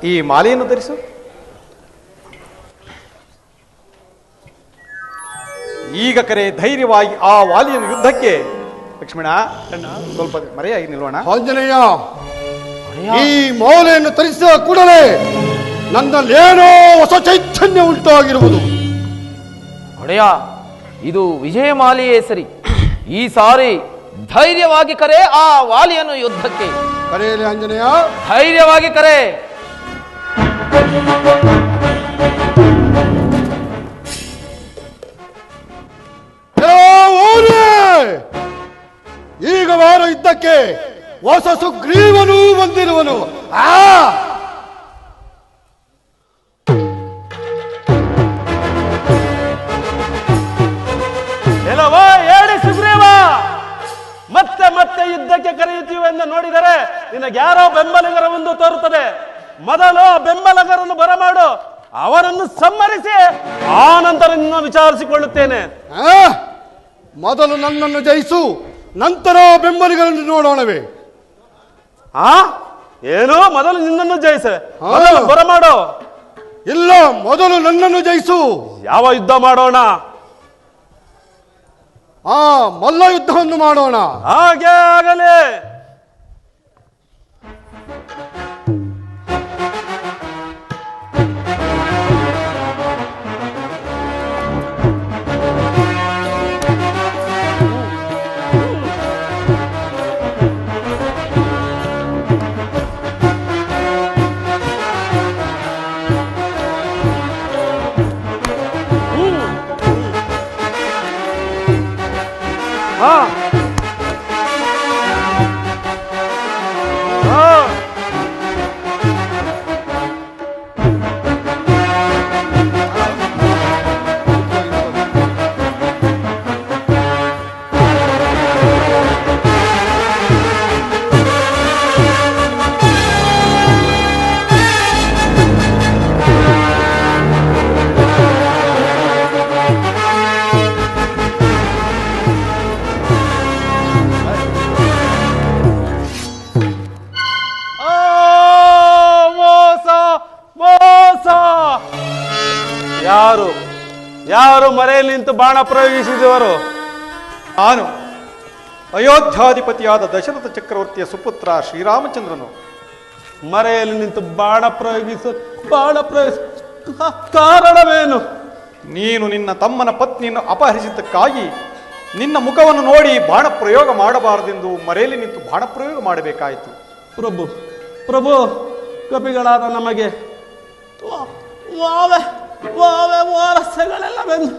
B: ಈ ಮಾಲೆಯನ್ನು ಧರಿಸು. ಈಗ ಕರೆ ಧೈರ್ಯವಾಗಿ ಆ ವಾಲಿಯನ್ನು ಯುದ್ಧಕ್ಕೆ. ಲಕ್ಷ್ಮಣ, ಸ್ವಲ್ಪ ಮರೆಯಾಗಿ ನಿಲ್ಲೋಣ.
D: ಆಂಜನೇಯ, ಈ ಮೌಲೆಯನ್ನು ತರಿಸಿದ ಕೂಡಲೇ ನನ್ನಲ್ಲೇನೋ ಹೊಸ ಚೈತನ್ಯ ಉಂಟಾಗಿರುವುದು.
A: ಒಡೆಯ, ಇದು ವಿಜಯಮಾಲೆಯೇ ಸರಿ. ಈ ಸಾರಿ ಧೈರ್ಯವಾಗಿ ಕರೆ ಆ ವಾಲಿಯನ್ನು ಯುದ್ಧಕ್ಕೆ.
D: ಕರೆಯಲಿ ಆಂಜನೇಯ,
A: ಧೈರ್ಯವಾಗಿ ಕರೆ.
D: ಈಗ ವಾರ ಯುದ್ಧಕ್ಕೆ ಹೊಸ ಸುಗ್ರೀವನು ಬಂದಿರುವನು.
C: ಎಲ್ಲವೋ ಹೇಳಿ ಸುಗ್ರೀವ, ಮತ್ತೆ ಮತ್ತೆ ಯುದ್ಧಕ್ಕೆ ಕರೆಯುತ್ತೀವಿ ಎಂದು ನೋಡಿದರೆ ನಿನಗೆ ಯಾರೋ ಬೆಂಬಲಿಗರ ಒಂದು ತೋರುತ್ತದೆ. ಮೊದಲು ಬೆಂಬಲಿಗರನ್ನು ಬರಮಾಡು, ಅವರನ್ನು ಸಂಹರಿಸಿ ಆ ನಂತರ ನಿನ್ನ ವಿಚಾರಿಸಿಕೊಳ್ಳುತ್ತೇನೆ.
D: ಮೊದಲು ನನ್ನನ್ನು ಜಯಿಸು, ನಂತರ ಬೆಂಬಲಿಗರನ್ನು ನೋಡೋಣವೇ.
C: ಏನು? ಮೊದಲು ನಿನ್ನನ್ನು ಜಯಿಸ, ಮೊದಲು ಬರಮಾಡು.
D: ಇಲ್ಲ, ಮೊದಲು ನನ್ನನ್ನು ಜಯಿಸು.
C: ಯಾವ ಯುದ್ಧ ಮಾಡೋಣ?
D: ಮಲ್ಲ ಯುದ್ಧವನ್ನು ಮಾಡೋಣ.
C: ಹಾಗೆ ಆಗಲೇ. ಹಾ ಹಾ ಯಾರು ಯಾರು ಮರೆಯಲ್ಲಿ ನಿಂತು ಬಾಣ ಪ್ರಯೋಗಿಸಿದವರು?
B: ನಾನು ಅಯೋಧ್ಯಾಧಿಪತಿಯಾದ ದಶರಥ ಚಕ್ರವರ್ತಿಯ ಸುಪುತ್ರ ಶ್ರೀರಾಮಚಂದ್ರನು.
C: ಮರೆಯಲ್ಲಿ ನಿಂತು ಬಾಣ ಪ್ರಯೋಗಿಸ ಕಾರಣವೇನು?
B: ನೀನು ನಿನ್ನ ತಮ್ಮನ ಪತ್ನಿಯನ್ನು ಅಪಹರಿಸಿದ್ದಕ್ಕಾಗಿ ನಿನ್ನ ಮುಖವನ್ನು ನೋಡಿ ಬಾಣ ಪ್ರಯೋಗ ಮಾಡಬಾರದೆಂದು ಮರೆಯಲ್ಲಿ ನಿಂತು ಬಾಣ ಪ್ರಯೋಗ ಮಾಡಬೇಕಾಯಿತು.
C: ಪ್ರಭು ಪ್ರಭು ಕಪಿಗಳಾದ ನಮಗೆ ವಾರಸೆಗಳೆಲ್ಲ ಬಂದು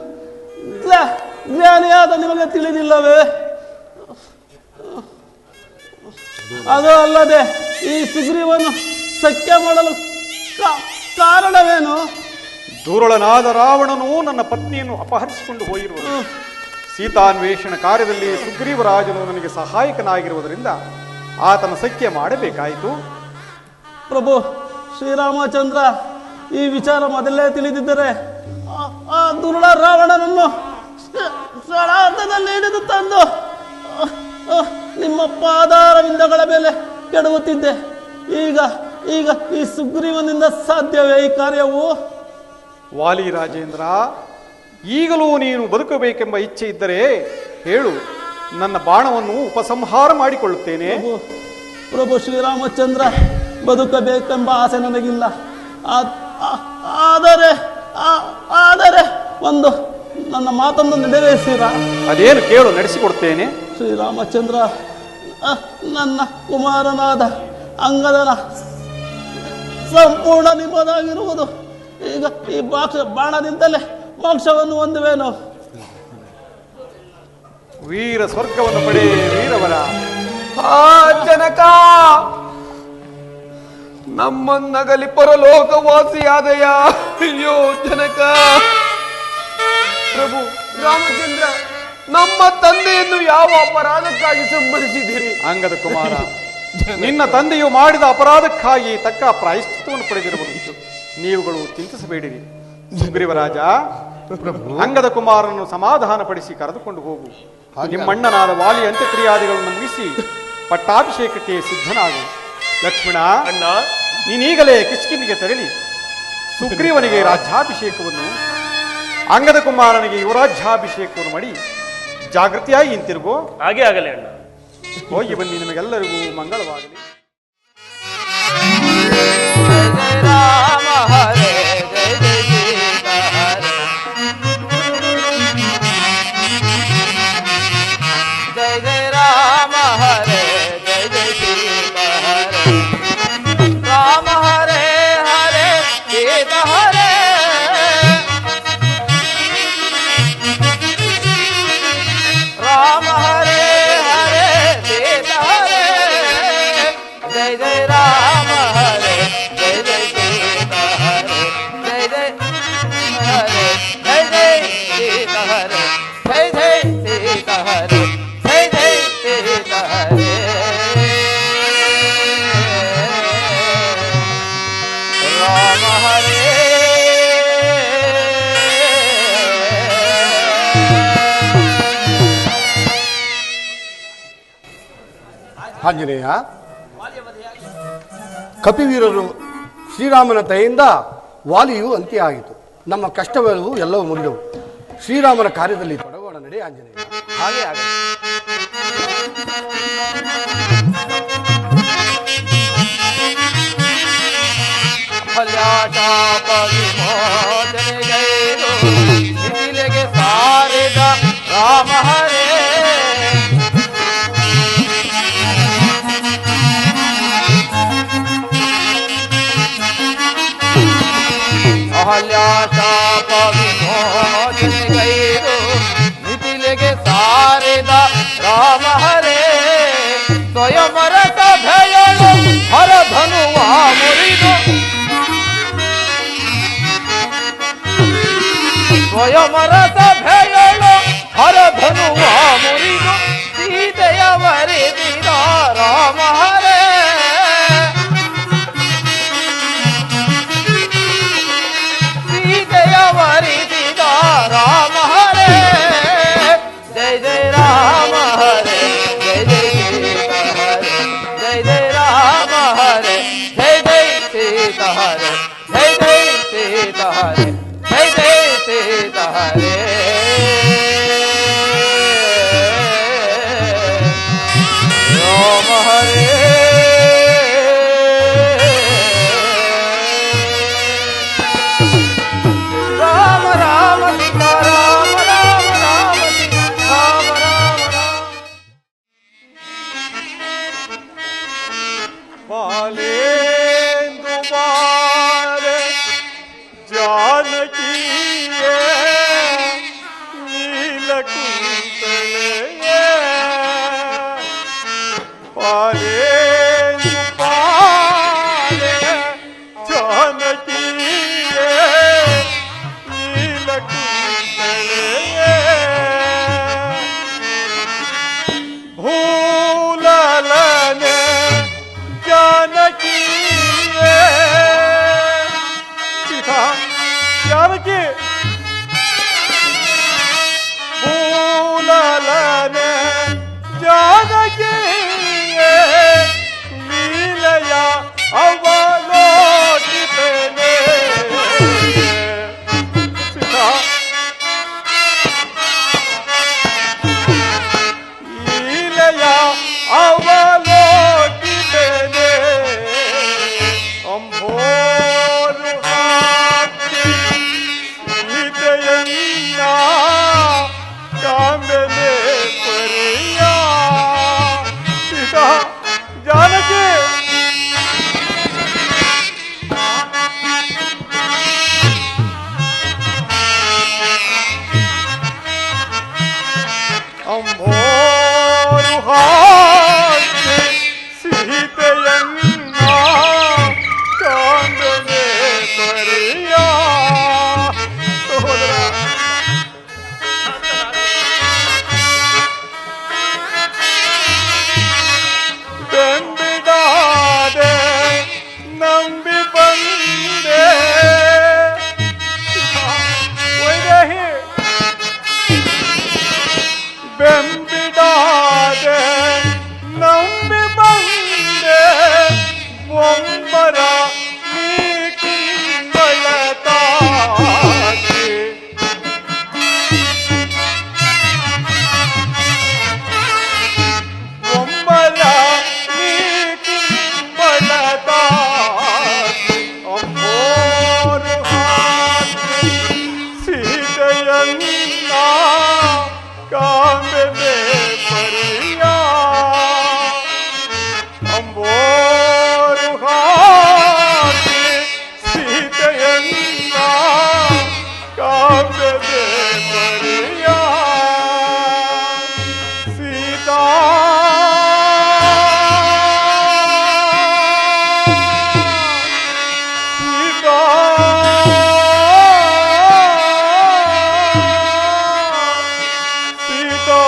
C: ಜ್ಞಾನಿಯಾದ ನಿಮಗೆ ತಿಳಿದಿಲ್ಲವೇ? ಅದು ಅಲ್ಲದೆ ಈ ಸುಗ್ರೀವನ್ನು ಸಖ್ಯ ಮಾಡಲು ಕಾರಣವೇನು?
B: ದುರುಳನಾದ ರಾವಣನು ನನ್ನ ಪತ್ನಿಯನ್ನು ಅಪಹರಿಸಿಕೊಂಡು ಹೋಗಿರುವುದು. ಸೀತಾನ್ವೇಷಣ ಕಾರ್ಯದಲ್ಲಿ ಸುಗ್ರೀವರಾಜನು ನನಗೆ ಸಹಾಯಕನಾಗಿರುವುದರಿಂದ ಆತನ ಸಖ್ಯ ಮಾಡಬೇಕಾಯಿತು.
C: ಪ್ರಭು ಶ್ರೀರಾಮಚಂದ್ರ ಈ ವಿಚಾರ ಮೊದಲೇ ತಿಳಿದಿದ್ದರೆ ಆ ದುರುಳ ರಾವಣನನ್ನು ಸ್ಥಳಾರ್ಧದಲ್ಲಿ ಹಿಡಿದು ತಂದು ನಿಮ್ಮ ಪಾದಾರವಿಂದಗಳ ಮೇಲೆ ಕೆಡವುತ್ತಿದ್ದೆ. ಈಗ ಈಗ ಈ ಸುಗ್ರೀವನಿಂದ ಸಾಧ್ಯವೇ ಈ ಕಾರ್ಯವು?
B: ವಾಲಿ ರಾಜೇಂದ್ರ, ಈಗಲೂ ನೀನು ಬದುಕಬೇಕೆಂಬ ಇಚ್ಛೆ ಇದ್ದರೆ ಹೇಳು, ನನ್ನ ಬಾಣವನ್ನು ಉಪಸಂಹಾರ ಮಾಡಿಕೊಳ್ಳುತ್ತೇನೆ.
C: ಪ್ರಭು ಶ್ರೀರಾಮಚಂದ್ರ, ಬದುಕಬೇಕೆಂಬ ಆಸೆ ನನಗಿಲ್ಲ. ಆದರೆ ಆದರೆ ಒಂದು ನನ್ನ ಮಾತನ್ನು ನೆರವೇರಿಸಿರಾ?
B: ಅದೇನು ಕೇಳು, ನಡೆಸಿಕೊಡ್ತೇನೆ.
C: ಶ್ರೀರಾಮಚಂದ್ರ, ನನ್ನ ಕುಮಾರನಾದ ಅಂಗದನ ಸಂಪೂರ್ಣ ನಿಮ್ಮದಾಗಿರುವುದು. ಈಗ ಈ ಬಾಣದಿಂದಲೇ ಮೋಕ್ಷವನ್ನು ಹೊಂದುವೇನು?
B: ವೀರ ಸ್ವರ್ಗವನ್ನು ಪಡೆ ವೀರವರ.
A: ಜನಕ, ನಮ್ಮನ್ನಗಲಿ ಪರಲೋಕವಾಸಿಯಾದಯ. ಅಯ್ಯೋ ಜನಕ. ಪ್ರಭು ರಾಮಚಂದ್ರ, ನಮ್ಮ ತಂದೆಯನ್ನು ಯಾವ ಅಪರಾಧಕ್ಕಾಗಿ ಸಂಹರಿಸಿದ್ದೀರಿ?
B: ಅಂಗದ ಕುಮಾರ, ನಿನ್ನ ತಂದೆಯು ಮಾಡಿದ ಅಪರಾಧಕ್ಕಾಗಿ ತಕ್ಕ ಪ್ರಾಯಶ್ಚಿತ್ತವನ್ನು ಪಡೆದಿರಬಹುದು. ನೀವುಗಳು ಚಿಂತಿಸಬೇಡಿರಿ. ಸುಗ್ರೀವರಾಜ, ಅಂಗದ ಕುಮಾರನನ್ನು ಸಮಾಧಾನಪಡಿಸಿ ಕರೆದುಕೊಂಡು ಹೋಗು. ನಿಮ್ಮಣ್ಣನಾದ ವಾಲಿ ಅಂತ್ಯಕ್ರಿಯಾದಿಗಳನ್ನು ಮುಗಿಸಿ ಪಟ್ಟಾಭಿಷೇಕಕ್ಕೆ ಸಿದ್ಧನಾಗು. ಲಕ್ಷ್ಮಣ, ನೀನೀಗಲೇ ಕಿಷ್ಕಿಂದಿಗೆ ತೆರಳಿ ಸುಗ್ರೀವನಿಗೆ ರಾಜ್ಯಾಭಿಷೇಕವನ್ನು, ಅಂಗದ ಕುಮಾರನಿಗೆ ಯುವರಾಜ್ಯಾಭಿಷೇಕವನ್ನು ಮಾಡಿ ಜಾಗೃತಿಯಾಗಿ ಹಿಂತಿರುಗೋ.
E: ಹಾಗೆ ಆಗಲಿ ಅಣ್ಣ.
B: ಹೋಗಿ ಬನ್ನಿ, ನಿಮಗೆಲ್ಲರಿಗೂ ಮಂಗಳವಾಗಲಿ.
A: ರಾಮ ಹರೇ ಜಯ ಜಯ ಜಯ ಜಯ ರಾಮ ಹರೇ ಜಯ ಜಯ ಸೀತಾ ಹರೇ. ರಾಮ ಹರೇ ಹರೇ ಸೀತಾ ಹರೇ. ರಾಮ ಹರೇ ಹರೇ ಸೀತಾ ಹರೇ. ಜಯ ಜಯ ರಾಮ ಹರೇ ಜಯ ಜಯ ಸೀತಾ ಹರೇ. ಜಯ ಜಯ ಹರೇ ಜಯ ಜಯ ಸೀತಾ ಹರೇ. ಜಯ ಜಯ ಸೀತಾ ಹರೇ. ಜಯ ಜಯ ಸೀತಾ ಹರೇ. ರಾಮ ಹರೇ.
D: ಆಂಜನೇಯ, ಕಪಿವೀರರು ಶ್ರೀರಾಮನ ದಯೆಯಿಂದ ವಾಲಿಯು ಅಂತ್ಯ ಆಯಿತು. ನಮ್ಮ ಕಷ್ಟಗಳು ಎಲ್ಲವೂ ಮುಗಿದವು. ಶ್ರೀರಾಮನ ಕಾರ್ಯದಲ್ಲಿ ತೊಡಗೋಣ ನಡೆ ಆಂಜನೇಯ.
A: ಹಾಗೆ ಆಗಲಿ. ಫಲ್ಯಾಚಾಪ ವಿಮೋಚನೆಗೈದು ಮಿಥಿಲೆಗೆ ಸಾರಿದ ರಾಮ ಹರೇ. ಅಹಲ್ಯಾಚಾಪ ವಿಮೋಚನೆಗೈದು ಮಿಥಿಲೆಗೆ ಸಾರಿದ ಸಮರ ಸಭೆಯಳು ಹರಧನುವ ಮುರಿದು ಸೀತೆಯ ವರಿದಿದ ರಾಮ ಹರೇ ಸೀತೆಯ ವರಿದಿದ ರಾಮ ಹರೇ ಜಯ ಜಯ ರಾಮ ಹರೇ ಜಯ ಜಯ ಸೀತಾ ಹರೇ ಜಯ ಜಯ ರಾಮ ಹರೇ ಜಯ ಜಯ ಸೀತಾ ಹರೇ ಜಯ ಜಯ ಸೀತಾ ಹರೇ ಜಯ ಜಯ ಸೀತಾ ಹರೇ ರಾಮ ಹರೇ ರಾಮ ರಾಮ ಸೀತಾ ರಾಮ ರಾಮ ರಾಮ ಸೀತಾ ರಾಮ ರಾಮ ರಾಮ
B: ಬಾಲೇಂದು ಬಾರೆ ಜಾನಕಿಯೇ ನೀಲಕುಂತಲೆಯೇ ಬಾಲೇಂದು ಬಾರೆ ಜಾನಕಿಯೇ ನೀಲಕುಂತಲೆಯೇ ಭೂಲಲನೆ ಜಾನಕಿಯೇ ಸೀತಾ ಜಾನಕಿ ಭೂಲಲನೆ ಜಾನಕಿಯೇ ಲೀಲೆಯ ಅವಲೋಕಿತನೆ ಸೀತಾ ಲೀಲೆಯ ಅವಲೋಕಿತನೆ ಅಂಬೋರು ಹಾಕಿ ಸೀತೆಯನ್ನ ಕಾಂಬೆಲೆ ಪರಿಯ ಸೀತಾ ಜಾನಕಿ ಅಂಬೋರು ಹಾಕಿ ಸೀತೆಯನ್ನ ಕಾಂಬೆಲೆ ಪರಿಯ ಸಹೋದರ ಬೆಂಬಿಡಾದೆ ನಂಬಿ ಬಂದೆ ವೈದೇಹಿ ಬೆಂಬಿಡಾದೆ ನಂಬಿ ಬಂದೆ ಒಮ್ಮರ ನೀ ಕುಂಬಳತಾಗಿ ಒಮ್ಮರ ನೀ ಕುಂಬಳತಾಗಿ ಅಮ್ಮೋರು ಹಾಕಿ ಸೀತೆಯನ್ನ ಕಾಂಬೆಲೆ ಪರಿಯ ಅಂಬೋರು ಹಾಕಿ ಸೀತೆಯನ್ನ ಕಾಂಬೆಲೆ ಪರಿಯ ಸೀತಾ ಸೀತಾ ಸೀತಾ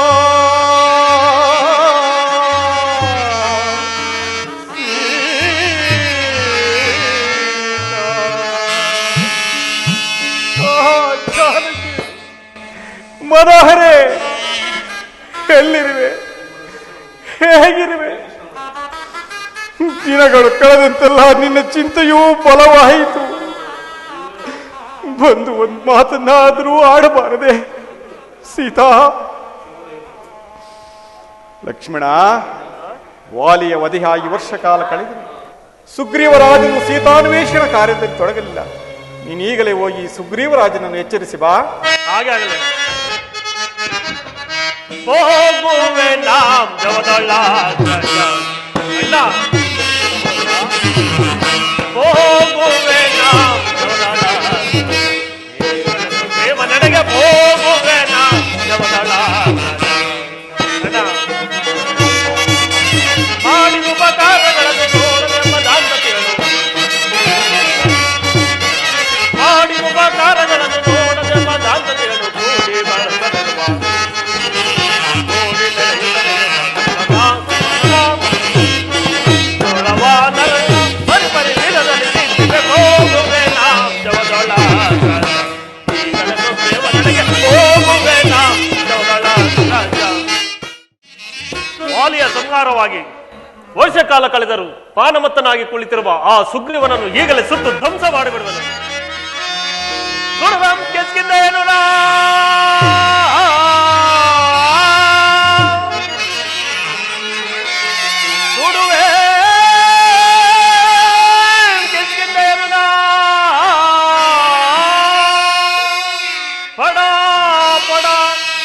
B: ಜಾನಕಿ ಮನೋಹರೇ ಎಲ್ಲಿರುವೆ ಹೇಗಿರುವೆ ದಿನಗಳು ಕಳೆದಂತೆಲ್ಲ ನಿನ್ನ ಚಿಂತೆಯೂ ಬಲವಾಯಿತು ಬಂದು ಒಂದು ಮಾತನ್ನಾದರೂ ಆಡಬಾರದೆ ಸೀತಾ ಲಕ್ಷ್ಮಣ ವಾಲಿಯ ವಧೆಯಾಗಿ ವರ್ಷ ಕಾಲ ಕಳೆದರು ಸುಗ್ರೀವರಾಜನು ಸೀತಾನ್ವೇಷಣ ಕಾರ್ಯದಲ್ಲಿ ತೊಡಗಲಿಲ್ಲ ನೀನೀಗಲೇ ಹೋಗಿ ಸುಗ್ರೀವರಾಜನನ್ನು ಎಚ್ಚರಿಸಿ ಬಾ
C: ಹಾಗೆ ಆಗಲಿ ಹೋಗುವೆ ನಾಂ ಜವದಳ ಅಣ್ಣ ಹೋಗುವೆ ನಾಂ ಜವದಳ ಪ್ರೇಮ ನನಗೆ ಹೋಗುವೆ ನಾಂ ಜವದಳ ಅಣ್ಣ ಮಾಡಿ ಉಪಕಾರಗಳನ್ನು ನೋಡದೆಂಬ ದಾಂಪತ್ಯಗಳು ಮಾಡಿ ಉಪಕಾರಗಳನ್ನು ನೋಡದೆಂಬ ದಾಂಪತ್ಯಗಳು
E: ಸಂಹಾರವಾಗಿ ವರ್ಷ ಕಾಲ ಕಳೆದರು ಪಾನಮತ್ತನಾಗಿ ಕುಳಿತಿರುವ ಆ ಸುಗ್ರೀವನನ್ನು ಈಗಲೇ ಸುಟ್ಟು ಧ್ವಂಸ ಮಾಡಿಬಿಡುವನು. ಪಡ ಪಡ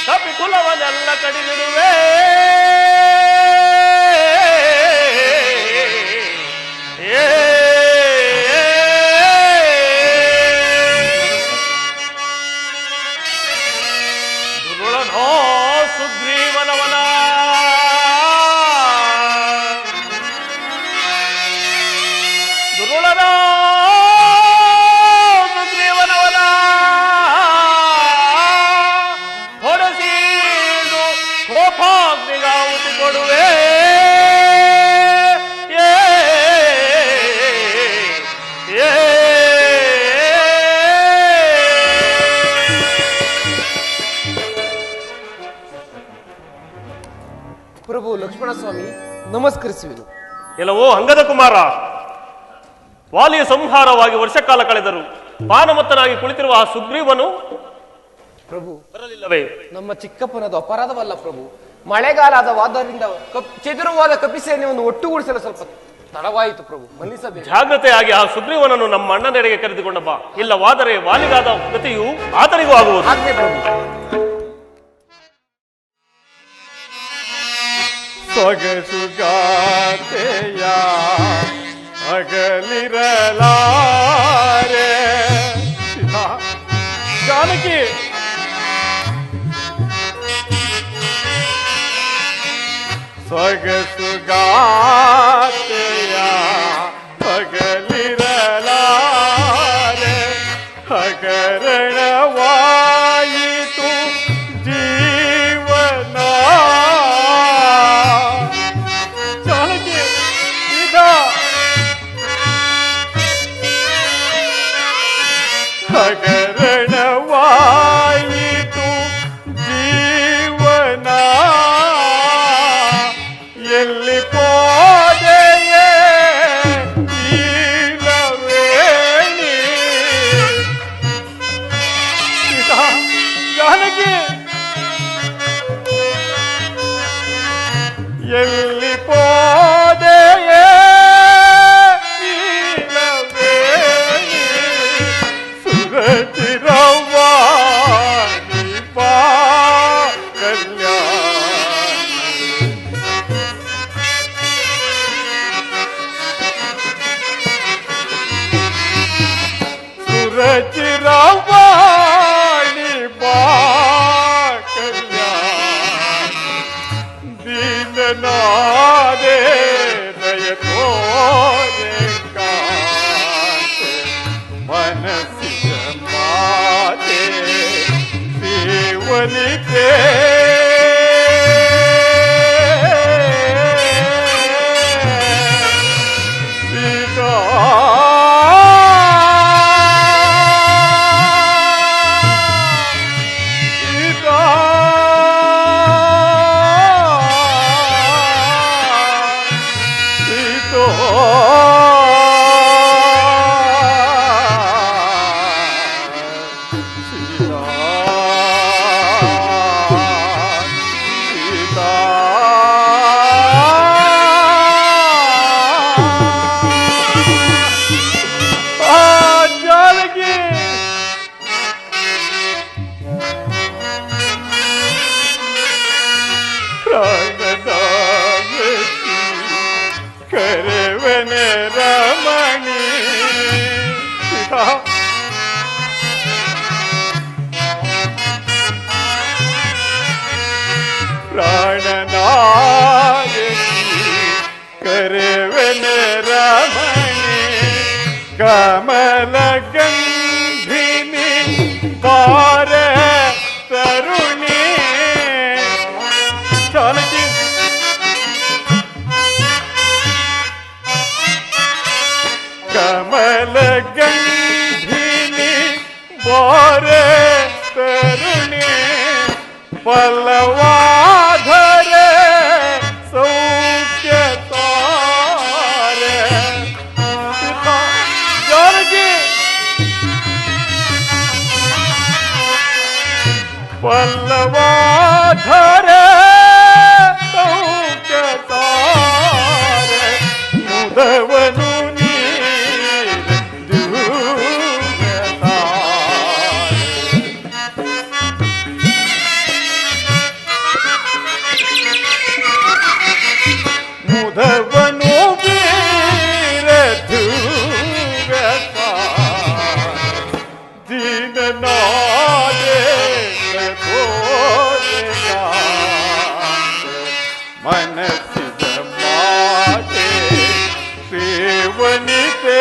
E: ಕಪಿ ಕುಲವನ್ನೆಲ್ಲ ಕಡಿದಿಡುವೆ. ಸುಗ್ರೀವನವನ ದುರುಳನ ಸುಗ್ರೀವನವನ ಹೊಡೆಸಿದು ಕೋಪಾಗ್ನಿಗಾಹುತಿ ಕೊಡುವೆ.
A: ಪ್ರಭು ಲಕ್ಷ್ಮಣ ಸ್ವಾಮಿ ನಮಸ್ಕರಿಸುವೆನು.
E: ಎಲ್ಲವೋ ಅಂಗದ ಕುಮಾರ, ವಾಲಿಯ ಸಂಹಾರವಾಗಿ ವರ್ಷಕಾಲ ಕಳೆದರು ಪಾನಮತ್ತನಾಗಿ ಕುಳಿತಿರುವ ಆ ಸುಗ್ರೀವನು
A: ಪ್ರಭು
E: ಬರಲಿಲ್ಲವೇ?
A: ನಮ್ಮ ಚಿಕ್ಕಪ್ಪನದು ಅಪರಾಧವಲ್ಲ ಪ್ರಭು. ಮಳೆಗಾಲವಾದ್ದರಿಂದ ಚದುರುವಾದ ಕಪಿಸೇನೆಯನ್ನು ಒಟ್ಟುಗೂಡಿಸಲು ಸ್ವಲ್ಪ ತಡವಾಯಿತು ಪ್ರಭು, ಮನ್ನಿಸಬೇಕು.
E: ಜಾಗ್ರತೆಯಾಗಿ ಆ ಸುಗ್ರೀವನನ್ನು ನಮ್ಮ ಅಣ್ಣನೆಡೆಗೆ ಕರೆದುಕೊಂಡ ಬಾ, ಇಲ್ಲವಾದರೆ ವಾಲಿಗಾದ ಗತಿಯು ಆತನಿಗೂ ಆಗುವುದು.
A: ಆಜ್ಞೆ ಪ್ರಭು.
B: ಸೊಗಸುಗಾತೆಯ ಅಗಲಿರಲಾರೆ ಜಾನಕಿ ಸೊಗಸುಗಾತೆಯ ಅಗಲಿರಲಾರೆ ಹಗರಣವಾಯಿತು ಜೀವನ. ಹಗರಣವಾಯಿತು ಜೀವನ ಎಲ್ಲಿ ಪೋದೆಯೇ ಈಲವೇಣಿ. ಜಾನಕಿ ಎಲ್ಲಿ ಪೋದೆಯೇ ಚಿರವಾಣಿ ಬಾ ಕಲ್ಯಾಣ. ಸುರಚಿರವಾಣಿ ಬಾ ಕಲ್ಯಾಣ. ದೀನನಾದೆ ದಯ ತೋರೆ ಕಾಂತೆ ಮನಸ್ಸಿನ ಮಾತೆ ಸೇವನಿಕೆ. ಸೀತಾ ಕರೆವನೆ ರಮಣಿ ಪ್ರಾಣನಾಯಕಿ ಕರೆವನೆ ರಮಣಿ ಕಮಲ ಗಂಧಿನಿ ಬಾರ ತರುಣಿ. ಜಾನಕಿ ಕಮಲ ಗಂಧಿನಿ ಬಾರ ತರುಣಿ ಫಲವಾಧರೆ ಸೌ ಧರೆ ತಾರೆ ಮುದವನು ಮುದವನು ದೀನನಾದೆ ಮನಸ್ಸಿದ ಮಾತೆ ಸೇವನಿತೆ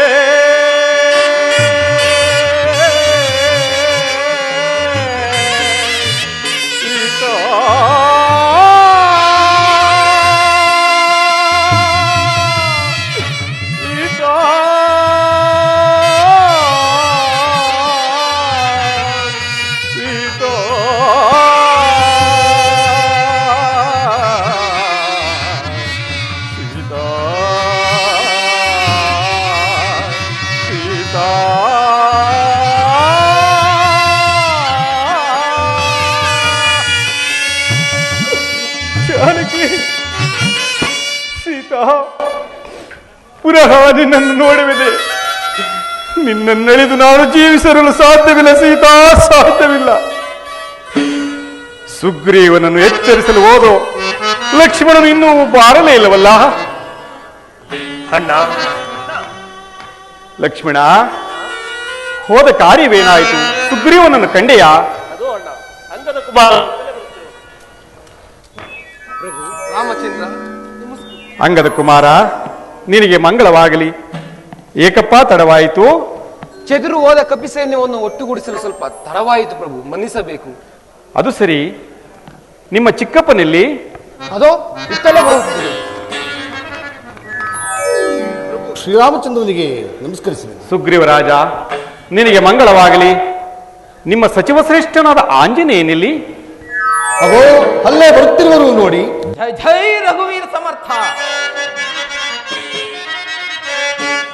B: ಸೀತಾ, ಪುನಃ ನಿನ್ನನ್ನು ನೋಡುವಿದೆ. ನಿನ್ನನ್ನೆಳೆದು ನಾನು ಜೀವಿಸಲು ಸಾಧ್ಯವಿಲ್ಲ ಸೀತಾ, ಸಾಧ್ಯವಿಲ್ಲ. ಸುಗ್ರೀವನನ್ನು ಎಚ್ಚರಿಸಲು ಹೋದೋ ಲಕ್ಷ್ಮಣನು ಇನ್ನೂ ಬಾರಲೇ ಇಲ್ಲವಲ್ಲ?
E: ಅಣ್ಣ,
B: ಲಕ್ಷ್ಮಣ, ಹೋದ ಕಾರ್ಯವೇನಾಯಿತು? ಸುಗ್ರೀವನನ್ನು ಕಂಡೆಯಾ?
E: ಅದು ಅಣ್ಣ, ಅಂಗದ ಕುಮಾರ.
A: ರಾಮಚಂದ್ರ,
B: ಅಂಗದ ಕುಮಾರ, ನಿನಗೆ ಮಂಗಳವಾಗಲಿ. ಏಕಪ್ಪ ತಡವಾಯಿತು?
A: ಚೆದುರು ಹೋದ ಕಪಿ ಸೈನ್ಯವನ್ನು ಒಟ್ಟುಗೂಡಿಸಲು ಸ್ವಲ್ಪ ತಡವಾಯಿತು ಪ್ರಭು, ಮನ್ನಿಸಬೇಕು.
B: ಅದು ಸರಿ, ನಿಮ್ಮ ಚಿಕ್ಕಪ್ಪನಲ್ಲಿ?
A: ಅದೋ ಇತ್ತಲೇ ಬರುತ್ತಿದೆ.
D: ಶ್ರೀರಾಮಚಂದ್ರನಿಗೆ ನಮಸ್ಕರಿಸಿದೆ.
B: ಸುಗ್ರೀವರಾಜ, ನಿನಗೆ ಮಂಗಳವಾಗಲಿ. ನಿಮ್ಮ ಸಚಿವ ಶ್ರೇಷ್ಠನಾದ ಆಂಜನೇಯನಲ್ಲಿ?
D: ಅಗೋ ಅಲ್ಲೇ ಬರುತ್ತಿರುವರು ನೋಡಿ.
A: ಜೈ ಜೈ ರಘುವೀರ ಸಮರ್ಥ.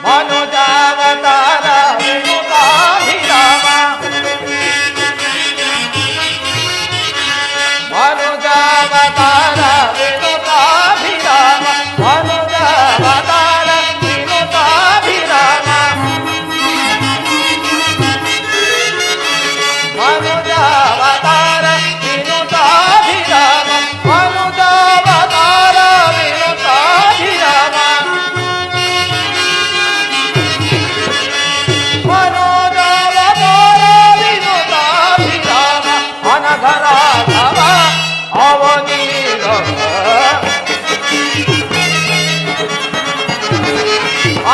A: ಮನೋಜಾವತಾರ ವಿನುತಾಭಿರಾಮ, ಮನೋಜಾವತಾರ ವಿನುತಾಭಿರಾಮ, ಮನೋಜಾವತಾರ ವಿನುತಾಭಿರಾಮ, ಮನೋಜಾವತಾರ ವಿನುತಾಭಿರಾಮ, ಮನೋಜಾವತಾರ ವಿನುತಾಭಿರಾಮ, ಮನೋಜಾವತಾರ ವಿನುತಾಭಿರಾಮ, ಅನಘರಾಘವ ಅವನೀರವ,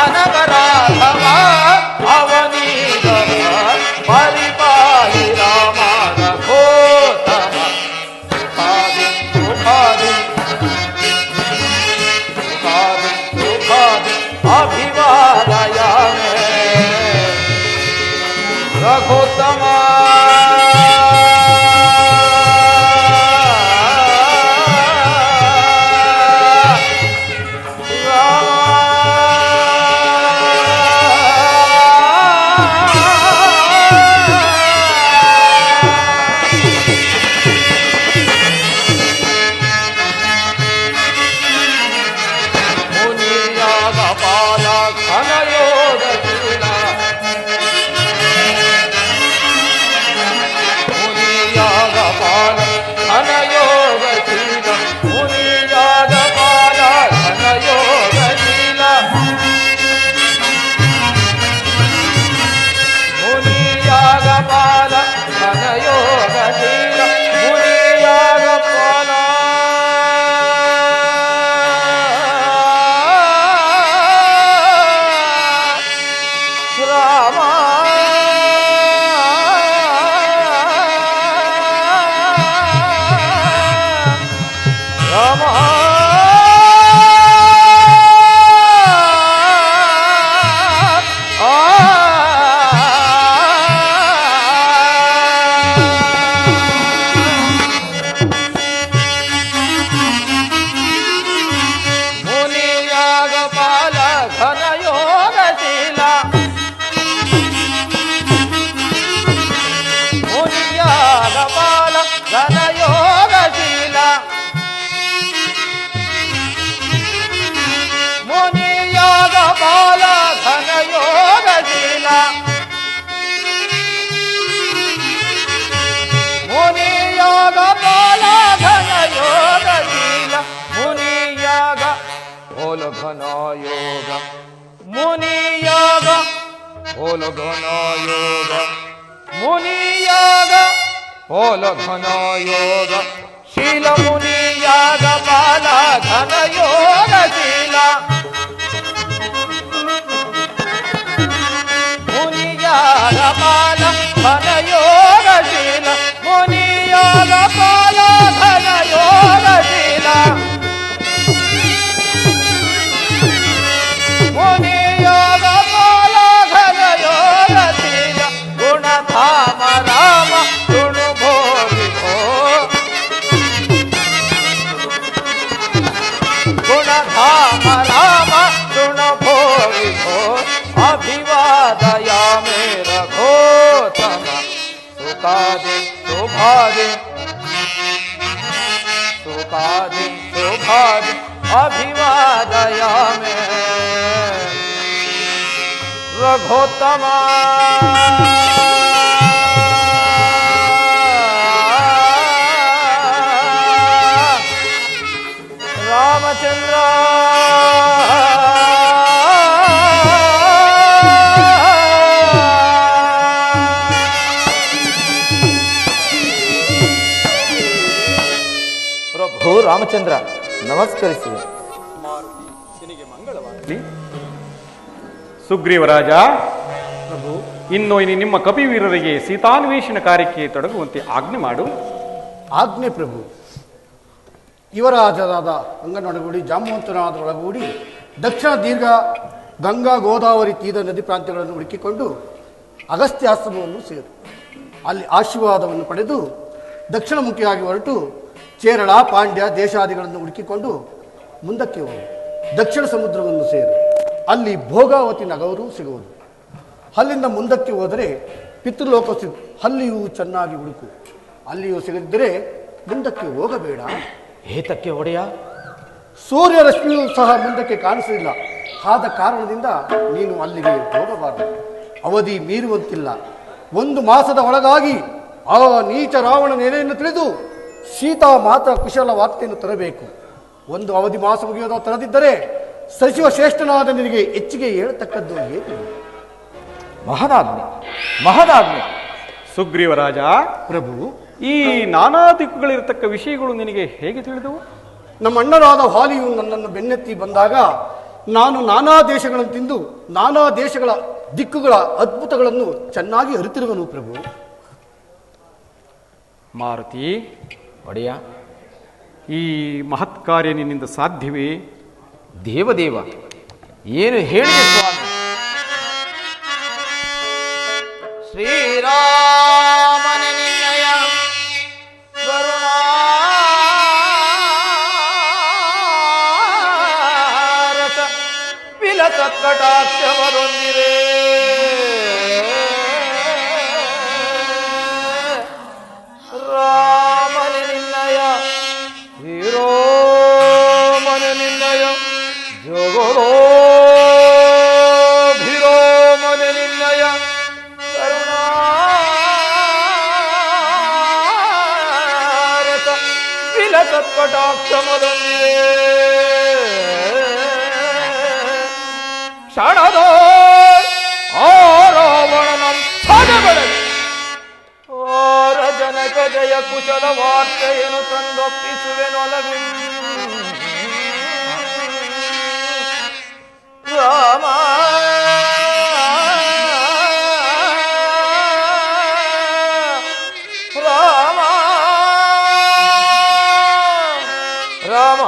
A: ಅನಘರಾಘವ ಅವನೀರವ, ಪರಿಪಾಲಿ ರಾಮ ರಘೋತ್ತಮ, ಸುಖಾದಿ ಸುಖಾದಿ ಸುಖಾದಿ ಸುಖಾದಿ ಅಭಿವಾದಯಾಮಿ ರಘೋತ್ತಮ. ಮುನಿಯಾದ ಪಾಲ ಘನಯೋಗ ಶೀಲ, ಓಲ ಘನ ಯೋಗ ಶೀಲ ಮುನಿ ಯಾಗ ಬಾಲ ಘನ ಯೋಗ ಶೀಲ ಮುನಿ ಯಾಗ ಬಾಲ ಘನ ಯೋಗ ಶೀಲ ಮುನಿ ಯಾಗ ಬಾಲ ಘನ ಯೋಗ ಶೀಲ ಮುನಿ ಯೋಗ ಬಾಲ ಘನ ಯೋಗ ಶೀಲ ಗುಣಧಾಮ ರಾಮ ಗುಣು ಭೋಗಿ ಭೋ ಗುಣಧಾಮ ರಾಮ ಗುಣ ಭೋಗಿ ಭೋ ಅಭಿವಾದಯಾಮಿ ರಘೋತ್ತಮ ಸುಖಾದಿ ಶೋಭಾದಿ ಸುಖಾದಿ ಶೋಭಾದಿ ಅಭಿವಾದಯಾಮಿ ರಘೋತ್ತಮ ರಾಮಚಂದ್ರ ಪ್ರಭು ರಾಮಚಂದ್ರ ನಮಸ್ಕರಿಸಿದೆ.
B: ಸುಗ್ರೀವರಾಜ, ಇನ್ನು ನಿಮ್ಮ ಕಪಿವೀರರಿಗೆ ಸೀತಾನ್ವೇಷಣ ಕಾರ್ಯಕ್ಕೆ ತೊಡಗುವಂತೆ ಆಜ್ಞೆ ಮಾಡು.
D: ಆಜ್ಞೆ ಪ್ರಭು. ಯುವರಾಜರಾದ ಅಂಗನೊಡಗೂಡಿ ಜಾಮವಂತನಾದರೊಳಗೂಡಿ ದಕ್ಷಿಣ ದೀರ್ಘ ಗಂಗಾ ಗೋದಾವರಿ ತೀರ ನದಿ ಪ್ರಾಂತ್ಯಗಳನ್ನು ಹುಡುಕಿಕೊಂಡು ಅಗಸ್ತ್ಯಾಶ್ರಮವನ್ನು ಸೇರು. ಅಲ್ಲಿ ಆಶೀರ್ವಾದವನ್ನು ಪಡೆದು ದಕ್ಷಿಣಮುಖಿಯಾಗಿ ಹೊರಟು ಕೇರಳ ಪಾಂಡ್ಯ ದೇಶಾದಿಗಳನ್ನು ಹುಡುಕಿಕೊಂಡು ಮುಂದಕ್ಕೆ ಹೋಗು. ದಕ್ಷಿಣ ಸಮುದ್ರವನ್ನು ಸೇರು. ಅಲ್ಲಿ ಭೋಗಾವತಿ ನಗರವೂ ಸಿಗುವುದು. ಅಲ್ಲಿಂದ ಮುಂದಕ್ಕೆ ಹೋದರೆ ಪಿತೃಲೋಕ ಅಲ್ಲಿಯೂ ಚೆನ್ನಾಗಿ ಹುಡುಕು. ಅಲ್ಲಿಯೂ ಸಿಗದಿದ್ದರೆ ಮುಂದಕ್ಕೆ ಹೋಗಬೇಡ.
A: ಏತಕ್ಕೆ ಒಡೆಯ?
D: ಸೂರ್ಯರಶ್ಮಿಯೂ ಸಹ ಮುಂದಕ್ಕೆ ಕಾಣಿಸಲಿಲ್ಲ. ಆದ ಕಾರಣದಿಂದ ನೀನು ಅಲ್ಲಿಗೆ ಹೋಗಬಾರದು. ಅವಧಿ ಮೀರುವಂತಿಲ್ಲ. 1 ಮಾಸದ ಒಳಗಾಗಿ ಆ ನೀಚ ರಾವಣ ನೆಲೆಯನ್ನು ತಿಳಿದು ಸೀತಾ ಮಾತಾ ಕುಶಲ ವಾರ್ತೆಯನ್ನು ತರಬೇಕು. 1 ಅವಧಿ ಮಾಸ ಮುಗಿಯೋದು ತರದಿದ್ದರೆ ಸಚಿವ ಶ್ರೇಷ್ಠನಾದ ನಿನಗೆ ಹೆಚ್ಚಿಗೆ ಹೇಳತಕ್ಕದ್ದು ಏನು?
A: ಮಹದಾಜ್ಞೆ ಮಹದಾಜ್ಞೆ.
B: ಸುಗ್ರೀವರಾಜ,
D: ಪ್ರಭು,
B: ಈ ನಾನಾ ದಿಕ್ಕುಗಳಿರತಕ್ಕ ವಿಷಯಗಳು ನಿನಗೆ ಹೇಗೆ ತಿಳಿದವು?
D: ನಮ್ಮ ಅಣ್ಣರಾದ ವಾಲಿಯು ನನ್ನನ್ನು ಬೆನ್ನತ್ತಿ ಬಂದಾಗ ನಾನು ನಾನಾ ದೇಶಗಳನ್ನು ತಿಂದು ನಾನಾ ದೇಶಗಳ ದಿಕ್ಕುಗಳ ಅದ್ಭುತಗಳನ್ನು ಚೆನ್ನಾಗಿ ಅರಿತಿರುವನು ಪ್ರಭು.
B: ಮಾರುತಿ
A: ಒಡೆಯ,
B: ಈ ಮಹತ್ ಕಾರ್ಯ ನಿನ್ನಿಂದ ಸಾಧ್ಯವೇ?
A: ದೇವದೇವ, ಏನು ಹೇಳಿದೆ ಸ್ವಾಮಿ? ಶ್ರೀರಾಮನ ನಿನ್ನಯ ಕರುಣಾರಸ ವಿಲಸ ಕಟಾಕ್ಷವರೊಂದಿರೇ ರಾಮನ ನಿನ್ನಯ ಶ್ರೀರಾಮನ ನಿನ್ನಯ ಜಗದೋ ಭಿರೋಮನ ನಿನ್ನಯ ಕರುಣಾರಸ ವಿಲಸತ್ಕಟಾಕ್ಷಮದೊಂದಿದೆ ಕ್ಷಣದ ಆರಾವಣನಂ ಸದಬಳಲಿ ಓರ ಜನಕ ಜಯ ಕುಶಲ ವಾರ್ತೆಯನ್ನು ತಂದೊಪ್ಪಿಸುವೆನೊಲವಿ ರಾಮ ರಾಮ ರಾಮ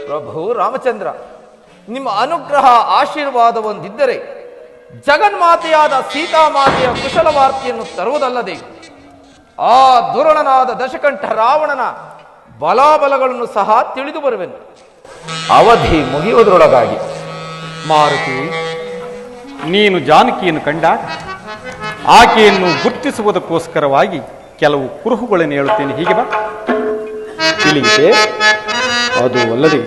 A: ಪ್ರಭು ರಾಮಚಂದ್ರ, ನಿಮ್ಮ ಅನುಗ್ರಹ ಆಶೀರ್ವಾದವೊಂದಿದ್ದರೆ ಜಗನ್ಮಾತೆಯಾದ ಸೀತಾಮಾತೆಯ ಕುಶಲ ವಾರ್ತೆಯನ್ನು ತರುವುದಲ್ಲದೆ ಆ ದುರುಳನಾದ ದಶಕಂಠ ರಾವಣನ ಬಲಾಬಲಗಳನ್ನು ಸಹ ತಿಳಿದು ಬರುವೆನು. ಅವಧಿ ಮುಗಿಯುವುದರೊಳಗಾಗಿ.
B: ಮಾರುತಿ, ನೀನು ಜಾನಕಿಯನ್ನು ಕಂಡಾಗ ಆಕೆಯನ್ನು ಗುರ್ತಿಸುವುದಕ್ಕೋಸ್ಕರವಾಗಿ ಕೆಲವು ಕುರುಹುಗಳನ್ನು ಹೇಳುತ್ತೇನೆ. ಹೀಗೆ ಬಾ. ತಿಳಿಯಿತೆ? ಅದು ಅಲ್ಲದೆ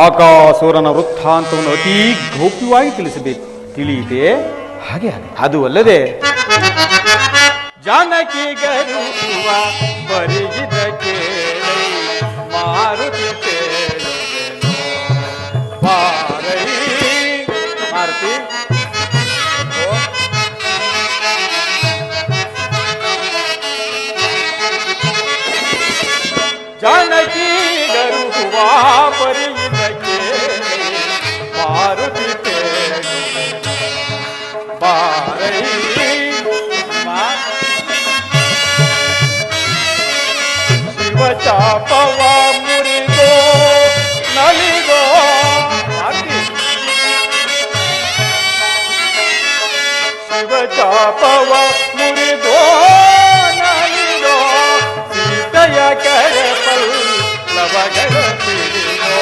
B: ಆಕಾಸುರನ ವೃತ್ತಾಂತವನ್ನು ಅತೀ ಗೌಪ್ಯವಾಗಿ ತಿಳಿಸಬೇಕು. ತಿಳಿಯಿತೆ?
A: ಹಾಗೆ
B: ಅದು ಅಲ್ಲದೆ ಜಾನಕಿ ಗರುವ ಬರಿಗಿದ ಕೇಳಿ ಮಾರುತಿ ಕೇಳುವೆನು ಬಾರೈ. ಮಾರುತಿ ಜಾನಕಿ ಗರುಹುವ ಪರಿಯಿದಕ್ಕೆ ಮಾರುತಿ ಕೇಳುವೆನು ಬಾರೈ. ಶಿವಚಾಪವ ಮುರಿದೋ ನಲಿದೋ ಶಿವಚಾಪವ ಮುರಿದೋ ನಲಿದೋ ಸೀತೆಯ ಕರಪಲ್ ಲವಗಳ ಪಿಡಿದೋ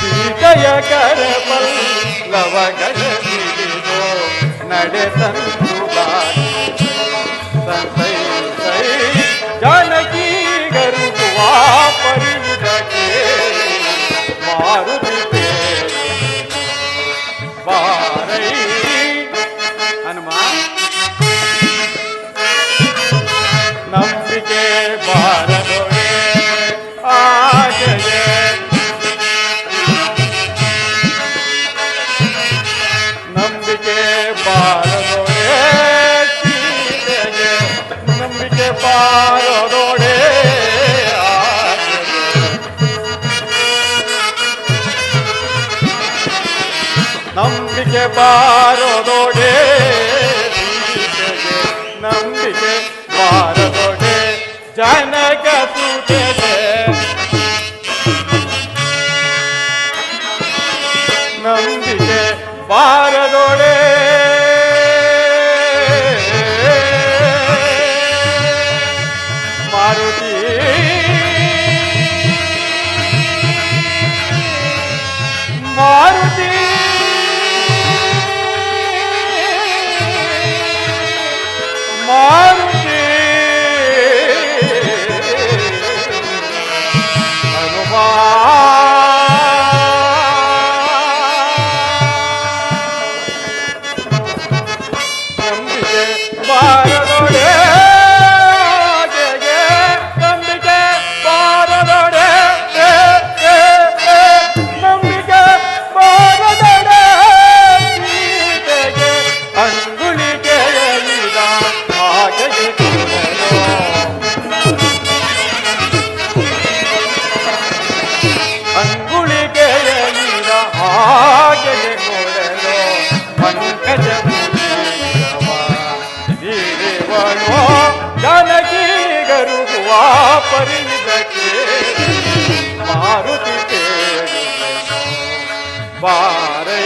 B: ಸೀತೆಯ ಕರಪಲ್ ಲವಗಳ ಪಿಡಿದೋ ನಡೆಸಂತು ಸಂತೈ ಸೈ ಜಾನಕಿ ಗರುಗುವ ಪರಿದಕ್ಕೆ ಮಾರುತಿ ಬಾರೈ. ಹನುಮ ನಂಬಿಕೆ ಬಾರದೊಡೆ ಆಗೆಯೇ ನಂಬಿಕೆ ಬಾರದೊಡೆ ನಂಬಿಕೆ ಬಾರದೊಡೆ ನಂಬಿಕೆ ಬಾರದೊಡೆ ನಂಬಿಕೆ ಬಾರದೊಡೆ ಜನಕ ಸುತೆಗೆ ನಂಬಿಕೆ ಬಾರದೊಡೆ ಮಾರುತಿ ಮಾರುತಿ ಮಾರುತಿ ಹನುಮಾ ನಂಬಿಕೆ ಬಾರದೊಡೆ ನಂಬಿಕೆ ಬಾರದೊಡೆ ನಂಬಿಕೆ ಬಾರದೊಡೆ ಸೀತೆಗೆ ಅಂಗುಳಿಗೆ ಎಲಿದ ಹಾಗೆಯೇ ಕೊಡಲು ಅಂಗುಳಿಗೆ ಎಲಿದ ಹಾಗೆಯೇ ಕೊಡಲು ಪಂಕಜ ದೇವನೋ ಜಾನಕಿ ಗರುಗುವ ಪರಿದಕ್ಕೆ ಮಾರುತಿ ಕೇಳುವೆನು ಬಾರೈ.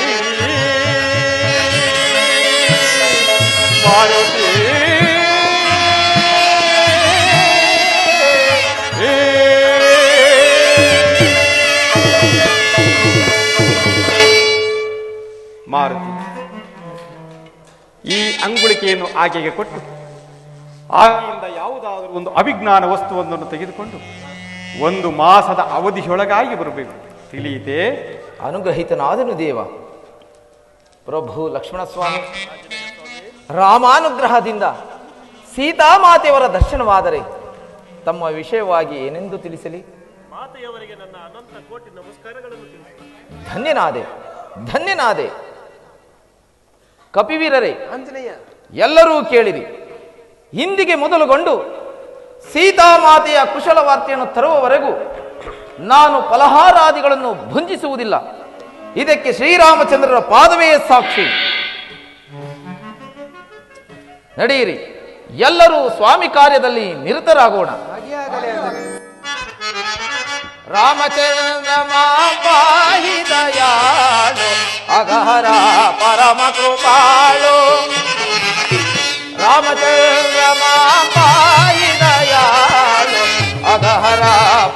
B: ಮಾರುತಿ ಮಾರುತಿ ಈ ಅಂಗುಳಿಕೆಯನ್ನು ಆಕೆಗೆ ಕೊಟ್ಟು ಆಕೆಯಿಂದ ಯಾವುದಾದರೂ ಒಂದು ಅಭಿಜ್ಞಾನ ವಸ್ತುವೊಂದನ್ನು ತೆಗೆದುಕೊಂಡು 1 ಮಾಸದ ಅವಧಿಯೊಳಗಾಗಿ ಬರಬೇಕು. ತಿಳಿಯಿತೆ?
A: ಅನುಗ್ರಹಿತನಾದನು ದೇವ. ಪ್ರಭು ಲಕ್ಷ್ಮಣಸ್ವಾಮಿ ರಾಮಾನುಗ್ರಹದಿಂದ ಸೀತಾಮಾತೆಯವರ ದರ್ಶನವಾದರೆ ತಮ್ಮ ವಿಷಯವಾಗಿ ಏನೆಂದು ತಿಳಿಸಲಿ?
E: ಮಾತೆಯವರಿಗೆ ನನ್ನ ಅನಂತ ಕೋಟಿ ನಮಸ್ಕಾರಗಳನ್ನು ತಿಳಿಸಿ.
A: ಧನ್ಯನಾದೆ ಧನ್ಯನಾದೆ. ಕಪಿವೀರರೇ, ಎಲ್ಲರೂ ಕೇಳಿರಿ. ಇಂದಿಗೆ ಮೊದಲುಗೊಂಡು ಸೀತಾಮಾತೆಯ ಕುಶಲ ವಾರ್ತೆಯನ್ನು ತರುವವರೆಗೂ ನಾನು ಫಲಹಾರಾದಿಗಳನ್ನು ಭುಂಜಿಸುವುದಿಲ್ಲ. ಇದಕ್ಕೆ ಶ್ರೀರಾಮಚಂದ್ರರ ಪಾದವೇ ಸಾಕ್ಷಿ. ನಡೆಯಿರಿ, ಎಲ್ಲರೂ ಸ್ವಾಮಿ ಕಾರ್ಯದಲ್ಲಿ ನಿರತರಾಗೋಣ. ರಾಮಚಂದ್ರ ಮಾಪಾಹಿ ದಯಾಳು ಅಗಹರ ಪರಮ ಕೃಪಾಳು. ರಾಮಚಂದ್ರ ಮಾಪಾಹಿ ದಯಾಳು ಅಗಹರ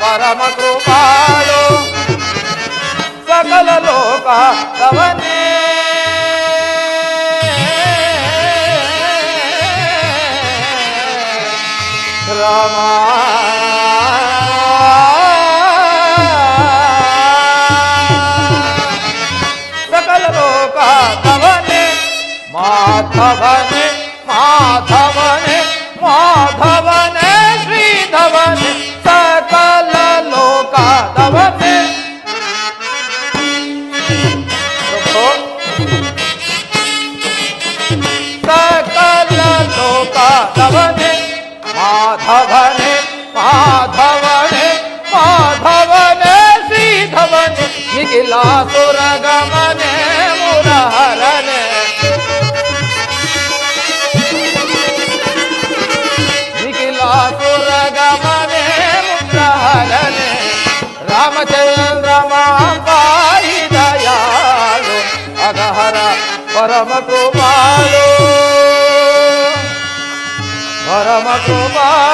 A: ಪರಮ ಕೃಪಾಳು. ಸಕಲ ಲೋಕ ತವನೇ ರಾಮ. ಸಕಲ ಲೋಕ ತವನೇ ಮಾಧವನೇ ಮಾಧವನೇ ಮಾ ಮಾಧವನೇ ಮಾಧವನೇ ಶ್ರೀಧವನೇ ನಿಖಿಲಾಸುರ ಗಮನೆ ಮುರಹರನೆ ನಿಖಿಲಾಸುರ ಗಮನೆ ಮುರಹರನೆ ರಾಮಚಂದ್ರ ಮಾಂಬಾಯಿ ದಯಾಳು ಅಗಹರ ಪರಮ ಕೃಪಾಳು ಪರಮ ಕೃಪಾಳು